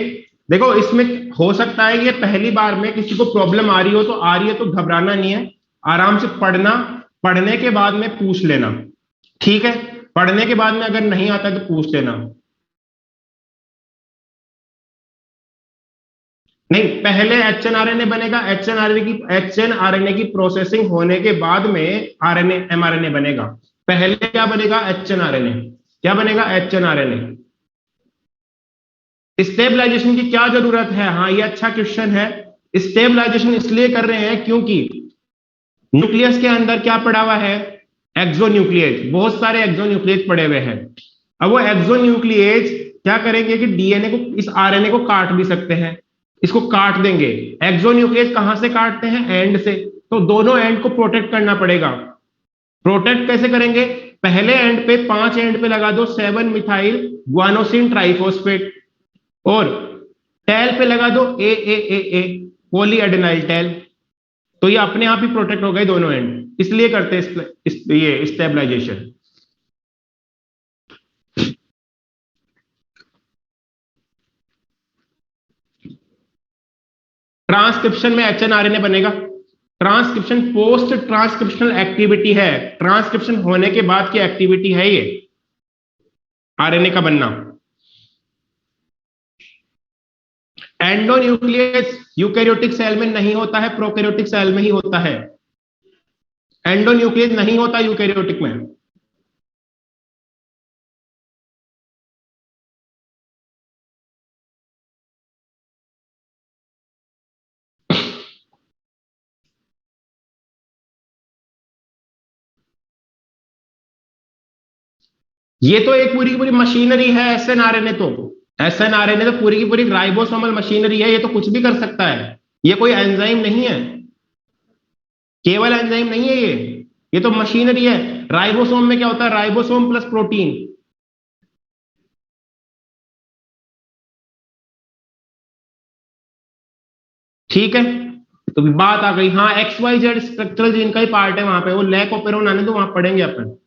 देखो इसमें हो सकता है ये पहली बार में किसी को प्रॉब्लम आ रही हो, तो आ रही है तो घबराना नहीं है, आराम से पढ़ना, पढ़ने के बाद में पूछ लेना। ठीक है, पढ़ने के बाद में अगर नहीं आता तो पूछ लेना। नहीं, पहले H N R N A बनेगा, H N R N A की प्रोसेसिंग होने के बाद में आरएनए एमआरएनए बनेगा। पहले क्या बनेगा? H N R N A. क्या बनेगा? H N R N A. Stabilisation की क्या जरूरत है? हाँ, ये अच्छा क्वेश्चन है। स्टेबलाइजेशन इसलिए कर रहे हैं क्योंकि न्यूक्लियस के अंदर क्या पड़ा हुआ है? एक्सोन्यूक्लियेज, बहुत सारे एक्सोन्यूक्लियेज पड़े हुए हैं। अब वो एक्सोन्यूक्लियेज क्या करेंगे कि डीएनए को, इस आरएनए को काट भी सकते हैं। इसको काट देंगे। एक्सोन्यूक्लियेज कहां से काटते हैं? एंड से। तो दोनों एंड को प्रोटेक्ट करना पड़ेगा। प्रोटेक्ट कैसे करेंगे? पहले एंड पे, 5 एंड पे लगा दो 7 मिथाइल ग्वानोसिन ट्राइफॉस्फेट, और टेल पे लगा दो ए पॉली एडेनाइल टेल। तो ये अपने आप ही प्रोटेक्ट हो गए दोनों एंड, इसलिए करते हैं ये स्टेबलाइजेशन। ट्रांसक्रिप्शन में एचएनआरएनए बनेगा। ट्रांसक्रिप्शन पोस्ट ट्रांसक्रिप्शनल एक्टिविटी है, ट्रांसक्रिप्शन होने के बाद की एक्टिविटी है ये आरएनए का बनना। एंडोन्यूक्लियस यूकैरियोटिक सेल में नहीं होता है, प्रोकैरियोटिक सेल में ही होता है। एंडोन्यूक्लियस नहीं होता यूकैरियोटिक में। ये तो एक पूरी की पूरी मशीनरी है एसएनआरएनए तो। एसएनआरएनए तो पूरी की पूरी राइबोसोमल मशीनरी है, ये तो कुछ भी कर सकता है। ये कोई एंजाइम नहीं है, केवल एंजाइम नहीं है ये तो मशीनरी है। राइबोसोम में क्या होता है? Ribosome plus protein. ठीक है, तो बात आ गई। हाँ, एक्स वाई जेड स्ट्रक्चरल जिनका ही पार्ट है वहां पे, वो लैक ओपेरोन आने तो वहां पढ़ेंगे अपन।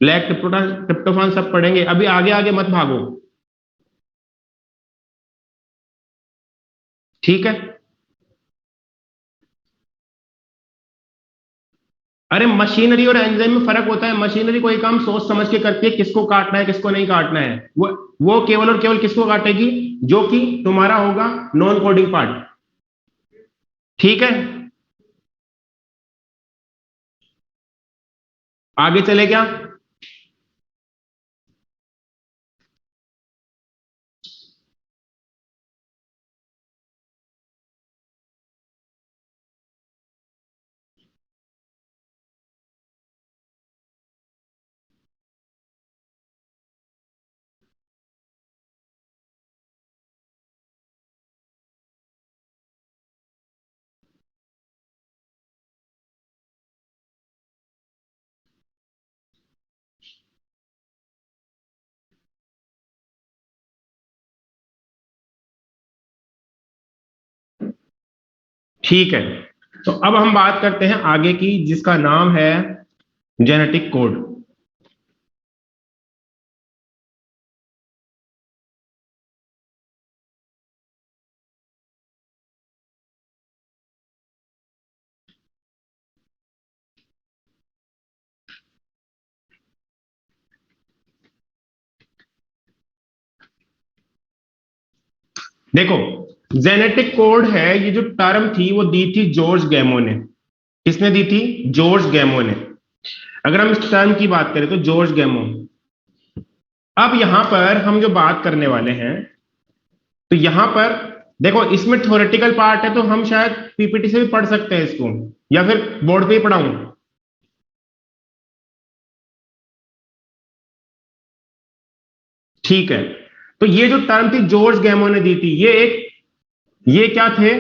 लैक ट्रिप्टोफान ट्रिप्टोफान सब पढ़ेंगे, अभी आगे आगे मत भागो। ठीक है। अरे मशीनरी और एंजाइम में फर्क होता है। मशीनरी कोई काम सोच समझ के करती है, किसको काटना है किसको नहीं काटना है। वो केवल और केवल किसको काटेगी? जो कि तुम्हारा होगा नॉन कोडिंग पार्ट। ठीक है, आगे चले क्या? ठीक है, तो अब हम बात करते हैं आगे की, जिसका नाम है जेनेटिक कोड। देखो, जेनेटिक कोड है, ये जो टर्म थी वो दी थी जॉर्ज गैमो ने। किसने दी थी? जॉर्ज गैमो ने। अगर हम इस टर्म की बात करें तो जॉर्ज गैमो। अब यहां पर हम जो बात करने वाले हैं, तो यहां पर देखो, इसमें थ्योरेटिकल पार्ट है, तो हम शायद पीपीटी से भी पढ़ सकते हैं इसको, या फिर बोर्ड पे ही पढ़ाऊं। ठीक है, तो ये जो टर्म थी जॉर्ज गैमो ने दी थी, ये क्या थे?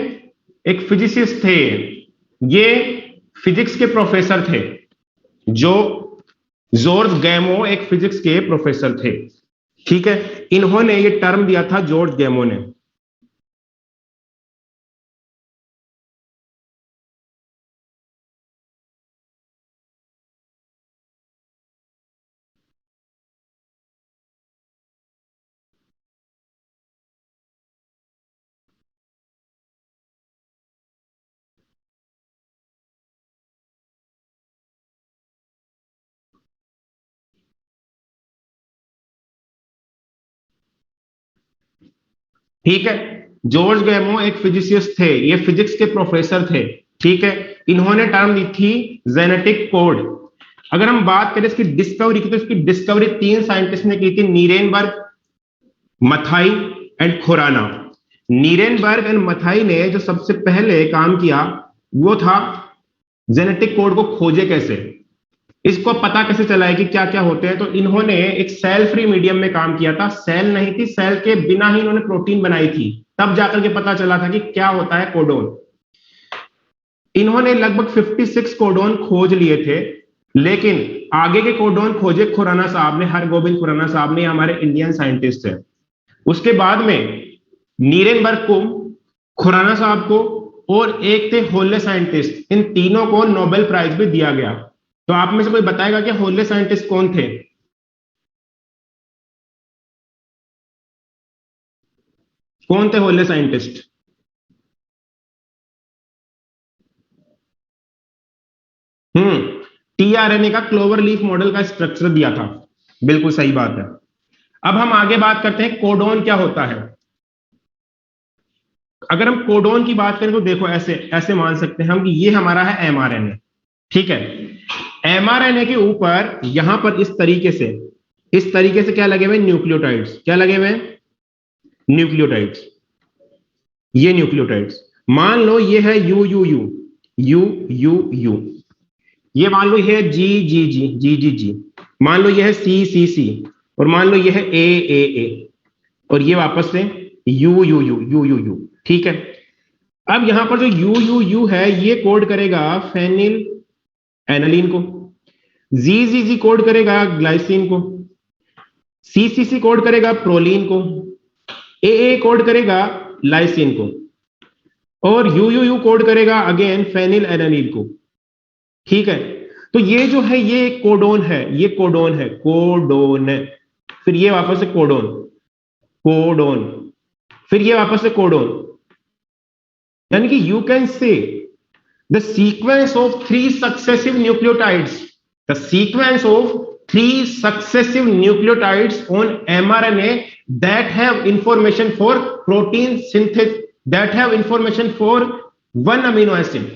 एक फिजिसिस्ट थे, ये फिजिक्स के प्रोफेसर थे। जो जॉर्ज गैमो एक फिजिक्स के प्रोफेसर थे। ठीक है, इन्होंने ये टर्म दिया था जॉर्ज गैमो ने। ठीक है, जॉर्ज गैमो एक फिजिसिस्ट थे, ये फिजिक्स के प्रोफेसर थे। ठीक है, इन्होंने टर्म दी थी जेनेटिक कोड। अगर हम बात करें इसकी डिस्कवरी की, तो इसकी डिस्कवरी 3 साइंटिस्ट ने की थी, Nirenberg, Matthaei and Khorana. Nirenberg and Matthaei ने जो सबसे पहले काम किया वो था जेनेटिक कोड को खोजे कैसे, इसको पता कैसे चला है कि क्या क्या होते हैं। तो इन्होंने एक सेल फ्री मीडियम में काम किया था, सेल नहीं थी, सेल के बिना ही इन्होंने प्रोटीन बनाई थी, तब जाकर के पता चला था कि क्या होता है कोडोन। इन्होंने लगभग 56 कोडोन खोज लिए थे, लेकिन आगे के कोडोन खोजे खुराना साहब ने, हरगोबिंद खुराना साहब ने, हमारे इंडियन साइंटिस्ट है। उसके बाद में नीरेनबर्ग को, खुराना साहब को, और एक थे होले साइंटिस्ट, इन तीनों को नोबेल प्राइज भी दिया गया। तो आप में से कोई बताएगा कि होले साइंटिस्ट कौन थे? कौन थे होले साइंटिस्ट? टीआरएनए का क्लोवर लीफ मॉडल का स्ट्रक्चर दिया था। बिल्कुल सही बात है। अब हम आगे बात करते हैं कोडोन क्या होता है। अगर हम कोडोन की बात करें तो देखो, ऐसे ऐसे मान सकते हैं हम कि ये हमारा है एमआरएनए। ठीक है, एमआरएनए के ऊपर यहां पर इस तरीके से क्या लगे हुए? न्यूक्लियोटाइड्स। क्या लगे हुए? न्यूक्लियोटाइड्स। ये न्यूक्लियोटाइड्स, मान लो ये है you U U U U you, ये मान लो ये है जी जी जी जी जी जी, मान लो ये है सी सी सी, और मान लो ये है ए, और ये वापस से you U U U U you. ठीक है, अब यहां पर जो यू यू यू है, ये कोड करेगा फेनिल एनालिन को, जी जी जी कोड करेगा ग्लाइसिन को, सी सी सी कोड करेगा प्रोलीन को, ए कोड करेगा लाइसिन को, और यू यू यू कोड करेगा अगेन फेनिल एनालिन को। ठीक है, तो ये जो है ये कोडोन है, ये कोडोन है, कोडोन। फिर ये वापस से कोडोन, कोडोन, फिर ये वापस से कोडोन। यानी कि you can say the sequence of 3 successive nucleotides, the sequence of 3 successive nucleotides on mRNA that have information for protein synthesis, that have information for one amino acid,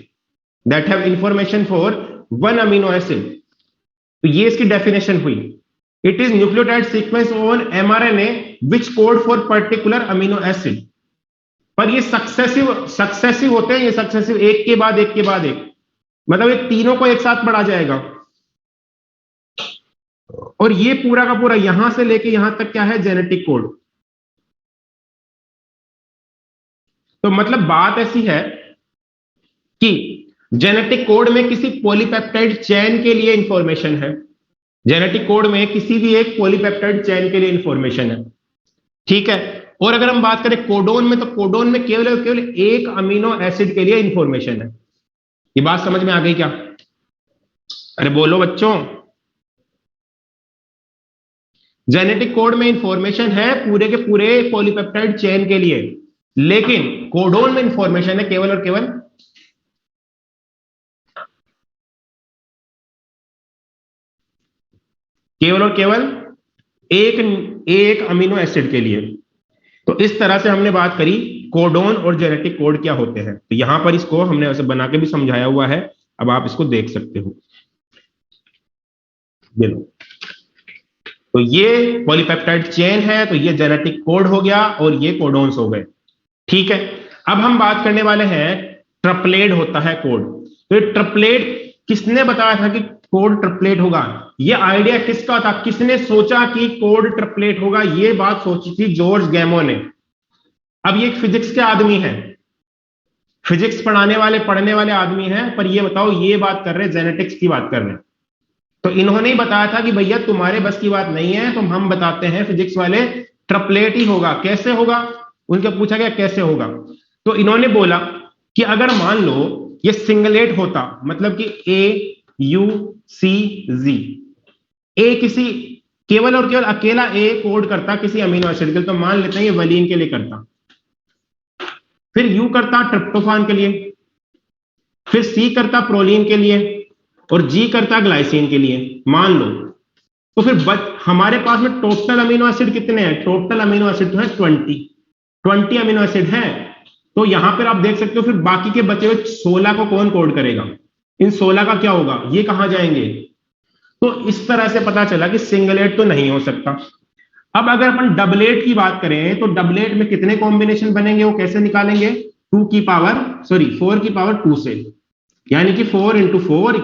that have information for one amino acid। तो ये इसकी definition हुई। It is nucleotide sequence on mRNA which code for particular amino acid. पर ये successive होते हैं, ये successive एक के बाद एक के बाद एक, मतलब ये तीनों को एक साथ पढ़ा जाएगा। और ये पूरा का पूरा यहां से लेके यहां तक क्या है? Genetic code. तो मतलब बात ऐसी है कि जेनेटिक कोड में किसी पॉलीपेप्टाइड चेन के लिए इंफॉर्मेशन है, जेनेटिक कोड में किसी भी एक पॉलीपेप्टाइड चेन के लिए इंफॉर्मेशन है। ठीक है, और अगर हम बात करें कोडोन में, तो कोडोन में केवल और केवल एक अमीनो एसिड के लिए इंफॉर्मेशन है। ये बात समझ में आ गई क्या? अरे बोलो बच्चों। जेनेटिक कोड में इंफॉर्मेशन है पूरे के पूरे पॉलीपेप्टाइड चेन के लिए, लेकिन कोडोन में इंफॉर्मेशन है केवल और केवल एक अमीनो एसिड के लिए। तो इस तरह से हमने बात करी कोडोन और जेनेटिक कोड क्या होते हैं। तो यहां पर इसको हमने ऐसे बना के भी समझाया हुआ है, अब आप इसको देख सकते हो। ये लो, तो ये पॉलीपेप्टाइड चेन है, तो ये जेनेटिक कोड हो गया और ये कोडोन्स हो गए। ठीक है, अब हम बात करने वाले हैं ट्रिपलेट होता है कोड। तो ये ट्रिपलेट किसने बताया था कि कोड ट्रिपलेट होगा? ये आइडिया किसका था? किसने सोचा कि कोड ट्रिपलेट होगा? ये बात सोची थी जॉर्ज गैमो ने। अब ये एक फिजिक्स के आदमी है, फिजिक्स पढ़ने वाले आदमी हैं, पर ये बताओ ये बात कर रहे हैं, जेनेटिक्स की बात कर रहे हैं। तो इन्होंने ही बताया था कि भैया तुम्हारे बस की बात नहीं है, तो हम बताते हैं फिजिक्स वाले ट्रिपलेट ही होगा। कैसे होगा? उनके पूछा गया कैसे होगा, तो इन्होंने बोला कि अगर मान लो ये सिंगलेट होता, मतलब कि AUCZ, ए किसी केवल और केवल अकेला ए कोड करता किसी अमीनो एसिड के लिए, तो मान लेते हैं ये वलीन के लिए करता, फिर यू करता ट्रिप्टोफान के लिए, फिर सी करता प्रोलीन के लिए, और जी करता ग्लाइसिन के लिए, मान लो। तो फिर हमारे पास में टोटल अमीनो एसिड कितने हैं? टोटल अमीनो एसिड तो है 20 अमीनो एसिड है। तो यहां पर आप देख सकते हो फिर बाकी के बचे हुए 16 को कौन कोड करेगा? इन 16 का क्या होगा? ये कहां जाएंगे? तो इस तरह से पता चला कि सिंगलेट तो नहीं हो सकता। अब अगर अपन डबलेट की बात करें, तो डबलेट में कितने कॉम्बिनेशन बनेंगे, वो कैसे निकालेंगे? 4 की पावर 2 से, यानी कि 4 × 4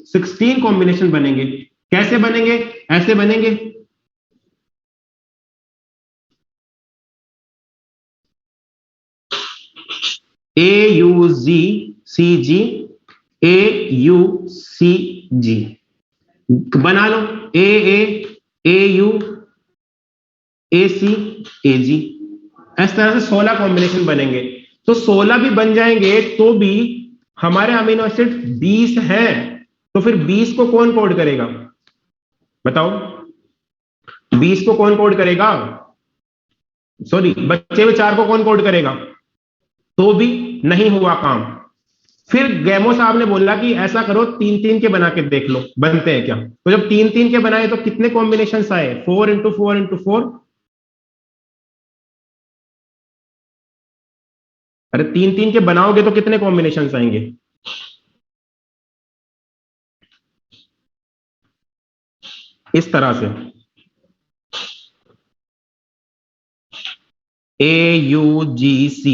= 16 कॉम्बिनेशन बनेंगे। कैसे बनेंगे? ऐसे बनेंगे, AUGCG AUCG बना लो, AA AU AC AG, इस तरह से 16 कॉम्बिनेशन बनेंगे। तो 16 भी बन जाएंगे तो भी हमारे अमीनो एसिड 20 है, तो फिर 20 को कौन कोड करेगा? बताओ, 20 को कौन कोड करेगा? सॉरी, बच्चे में 4 को कौन कोड करेगा? तो भी नहीं हुआ काम। फिर गैमो साहब ने बोला कि ऐसा करो 3-3 के बना के देख लो बनते हैं क्या। तो जब 3-3 के बनाए तो कितने कॉम्बिनेशन आए? 4 × 4 × 4। अरे 3-3 के बनाओगे तो कितने कॉम्बिनेशन आएंगे? इस तरह से AUGC,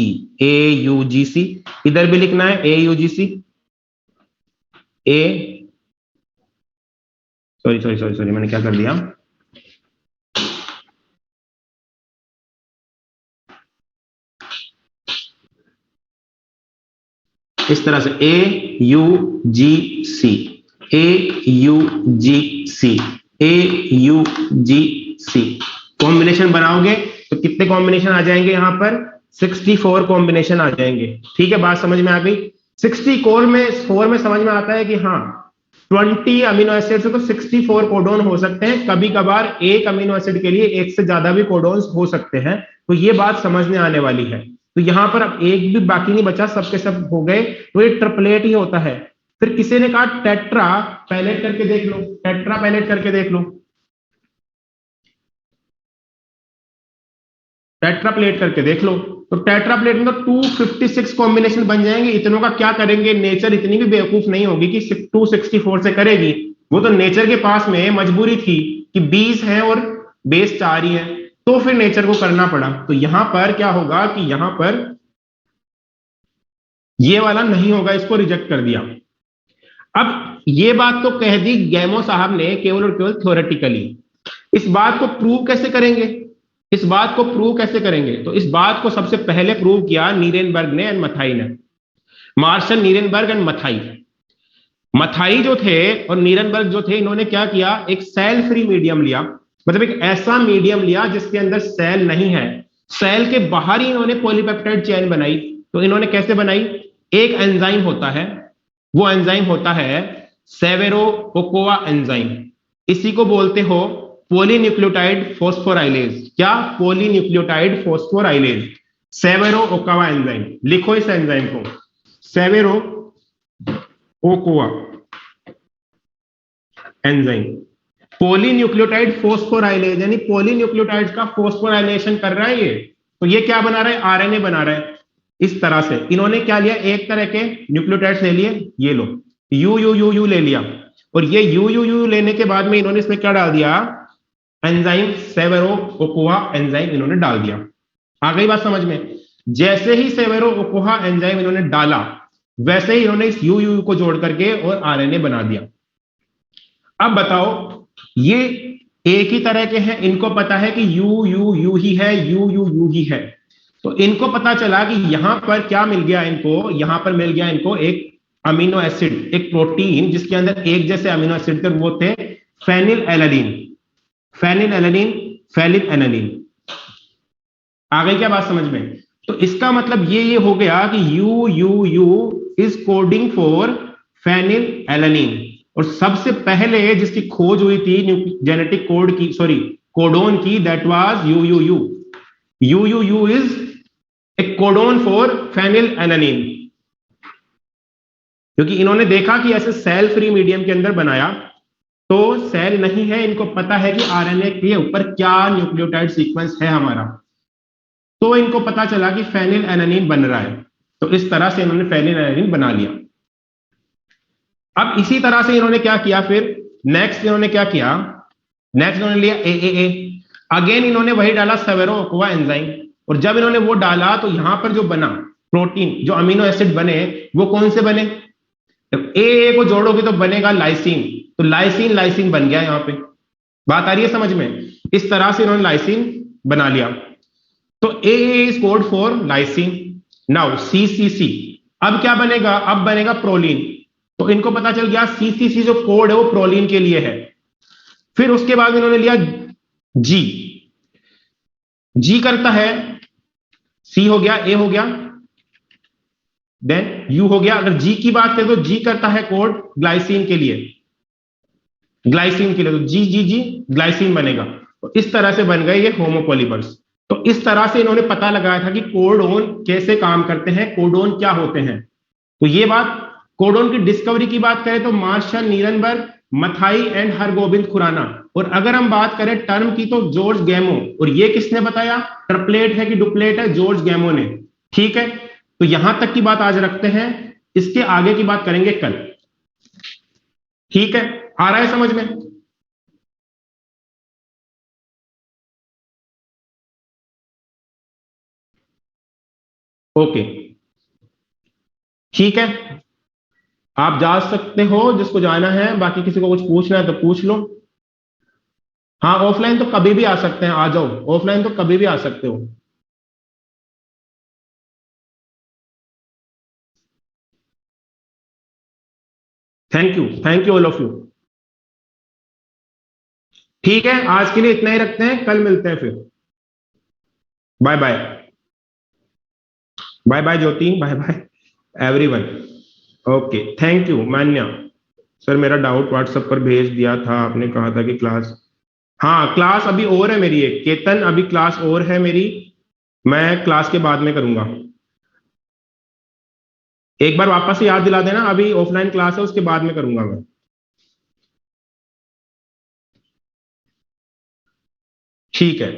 इधर भी लिखना है AUGC सॉरी मैंने क्या कर दिया? इस तरह से AUGC कॉम्बिनेशन बनाओगे तो कितने कॉम्बिनेशन आ जाएंगे? यहां पर 64 कॉम्बिनेशन आ जाएंगे। ठीक है, बात समझ में आ गई? 64 में समझ में आता है कि हाँ 20 अमीनो एसिड से तो 64 कोडोन हो सकते हैं। कभी कभार एक अमीनो एसिड के लिए एक से ज्यादा भी कोडोन्स हो सकते हैं। तो ये बात समझने आने वाली है। तो यहां पर अब एक भी बाकी नहीं बचा, सबके सब हो गए, तो ये ट्रिपलेट ही होता है। फिर किसी ने कहा टेट्रा पैलेट करके देख लो, टेट्रा पैलेट करके देख लो, टेट्राप्लेट करके देख लो। तो टेट्राप्लेट में तो 256 कॉम्बिनेशन बन जाएंगे। इतनों का क्या करेंगे? नेचर इतनी भी बेवकूफ नहीं होगी कि 264 से करेगी। वो तो नेचर के पास में मजबूरी थी कि 20 है और बेस 4 ही है, तो फिर नेचर को करना पड़ा। तो यहां पर क्या होगा कि यहां पर ये वाला नहीं होगा, इसको रिजेक्ट कर दिया। अब ये बात तो कह दी गैमो साहब ने केवल और केवल थ्योरेटिकली। इस बात को प्रूव कैसे करेंगे? तो इस बात को सबसे पहले प्रूव किया नीरेनबर्ग ने एंड मथाई ने। मार्शल नीरेनबर्ग एंड मथाई जो थे और नीरेनबर्ग जो थे, इन्होंने क्या किया? एक सेल फ्री मीडियम लिया, मतलब एक ऐसा मीडियम लिया जिसके अंदर सेल नहीं है, सेल के बाहर ही इन्होंने पॉलीपेप्टाइड चेन बनाई। तो इन्होंने कैसे बनाई? एक एंजाइम होता है, वो एंजाइम होता है सेवेरो ओकोआ एंजाइम। इसी को बोलते हो पॉलीन्यूक्लियोटाइड फॉस्फोराइलेज। क्या? Polynucleotide phosphorylase, Severo Ochoa enzyme. लिखो इस एंजाइम को, Severo Ochoa enzyme. Polynucleotide phosphorylase, यानी पॉलीन्यूक्लियोटाइड्स का फॉस्फोराइलेशन कर रहा है ये। तो ये क्या बना रहा है? आरएनए बना रहा है। इस तरह से इन्होंने क्या लिया? एक तरह के न्यूक्लियोटाइड्स ले लिए, ये लो यू यू यू यू ले लिया, और ये यू यू यू लेने के बाद में इन्होंने इसमें क्या डाल दिया? एंजाइम सेवेरो ओकोआ एंजाइम इन्होंने डाल दिया। आ गई बात समझ में? जैसे ही सेवेरो ओकोआ एंजाइम इन्होंने डाला, वैसे ही इन्होंने इस यू यू को जोड़ करके और आरएनए बना दिया। अब बताओ, ये एक ही तरह के हैं, इनको पता है कि यू यू यू ही है, यू यू यू ही है। तो इनको पता चला कि यहां पर क्या मिल गया इनको? यहां पर मिल गया इनको एक अमीनो एसिड, एक प्रोटीन जिसके अंदर एक जैसे अमीनो एसिड थे, वो थे phenylalanine. Phenylalanine, phenylalanine. आ गई क्या बात समझ में? तो इसका मतलब ये हो गया कि U U U is coding for phenyl alanine. और सबसे पहले जिसकी खोज हुई थी जेनेटिक कोड की, सॉरी कोडोन की, that was U U U. U U U is a codon for phenyl alanine. क्योंकि इन्होंने देखा कि ऐसे सेल फ्री मीडियम के अंदर बनाया तो सेल नहीं है, इनको पता है कि आरएनए के ऊपर क्या न्यूक्लियोटाइड सीक्वेंस है हमारा, तो इनको पता चला कि फेनिल एलानिन बन रहा है। तो इस तरह से इन्होंने फेनिल एलानिन बना लिया। अब इसी तरह से इन्होंने क्या किया? फिर नेक्स्ट इन्होंने क्या किया? नेक्स्ट इन्होंने लिया ए। अगेन इन्होंने वही डाला सेवेरो ओकोआ एंजाइम, और जब इन्होंने वो डाला तो यहां पर जो बना प्रोटीन, जो अमीनो एसिड बने, वो कौन से बने? ए को जोड़ोगे तो बनेगा लाइसिन। तो लाइसिन लाइसिन बन गया यहां पे। बात आ रही है समझ में? इस तरह से इन्होंने लाइसिन बना लिया। तो A is code for lysine. Now C. अब क्या बनेगा? अब बनेगा प्रोलीन। तो इनको पता चल गया सी जो कोड है वो प्रोलीन के लिए है। फिर उसके बाद इन्होंने लिया जी करता है, सी हो गया, ए हो गया, देन यू हो गया। अगर जी की बात करें तो जी करता है कोड ग्लाइसिन के लिए, ग्लाइसिन के लिए। तो जी ग्लाइसिन बनेगा। तो इस तरह से बन गए ये होमोपॉलीमर्स। तो इस तरह से इन्होंने पता लगाया था कि कोडोन कैसे काम करते हैं, कोडोन क्या होते हैं। तो ये बात, कोडोन की डिस्कवरी की बात करें तो मार्शल नीरनबर्ग, मथाई एंड हरगोबिंद खुराना। और अगर हम बात करें टर्म की तो जॉर्ज गैमो। और ये किसने बताया? ट्रिपलेट है कि डुप्लेट है? जॉर्ज गैमो ने। ठीक है, तो यहां तक की बात आज रखते हैं, इसके आगे की बात करेंगे कल। ठीक है, आ रहा है समझ में? ओके, ठीक है, आप जा सकते हो जिसको जाना है, बाकी किसी को कुछ पूछना है तो पूछ लो। हाँ, ऑफलाइन तो कभी भी आ सकते हैं, आ जाओ, ऑफलाइन तो कभी भी आ सकते हो। Thank you all of you. ठीक है, आज के लिए इतना ही रखते हैं, कल मिलते हैं फिर। Bye bye. Bye bye Jyoti, bye bye everyone. Okay, thank you Manya. Sir मेरा डाउट व्हाट्सएप पर भेज दिया था, आपने कहा था कि क्लास, हाँ क्लास अभी और है मेरी एक, केतन अभी क्लास और है मेरी, मैं क्लास के बाद में करूंगा। एक बार वापस से याद दिला देना, अभी ऑफलाइन क्लास है उसके बाद में करूंगा मैं। ठीक है।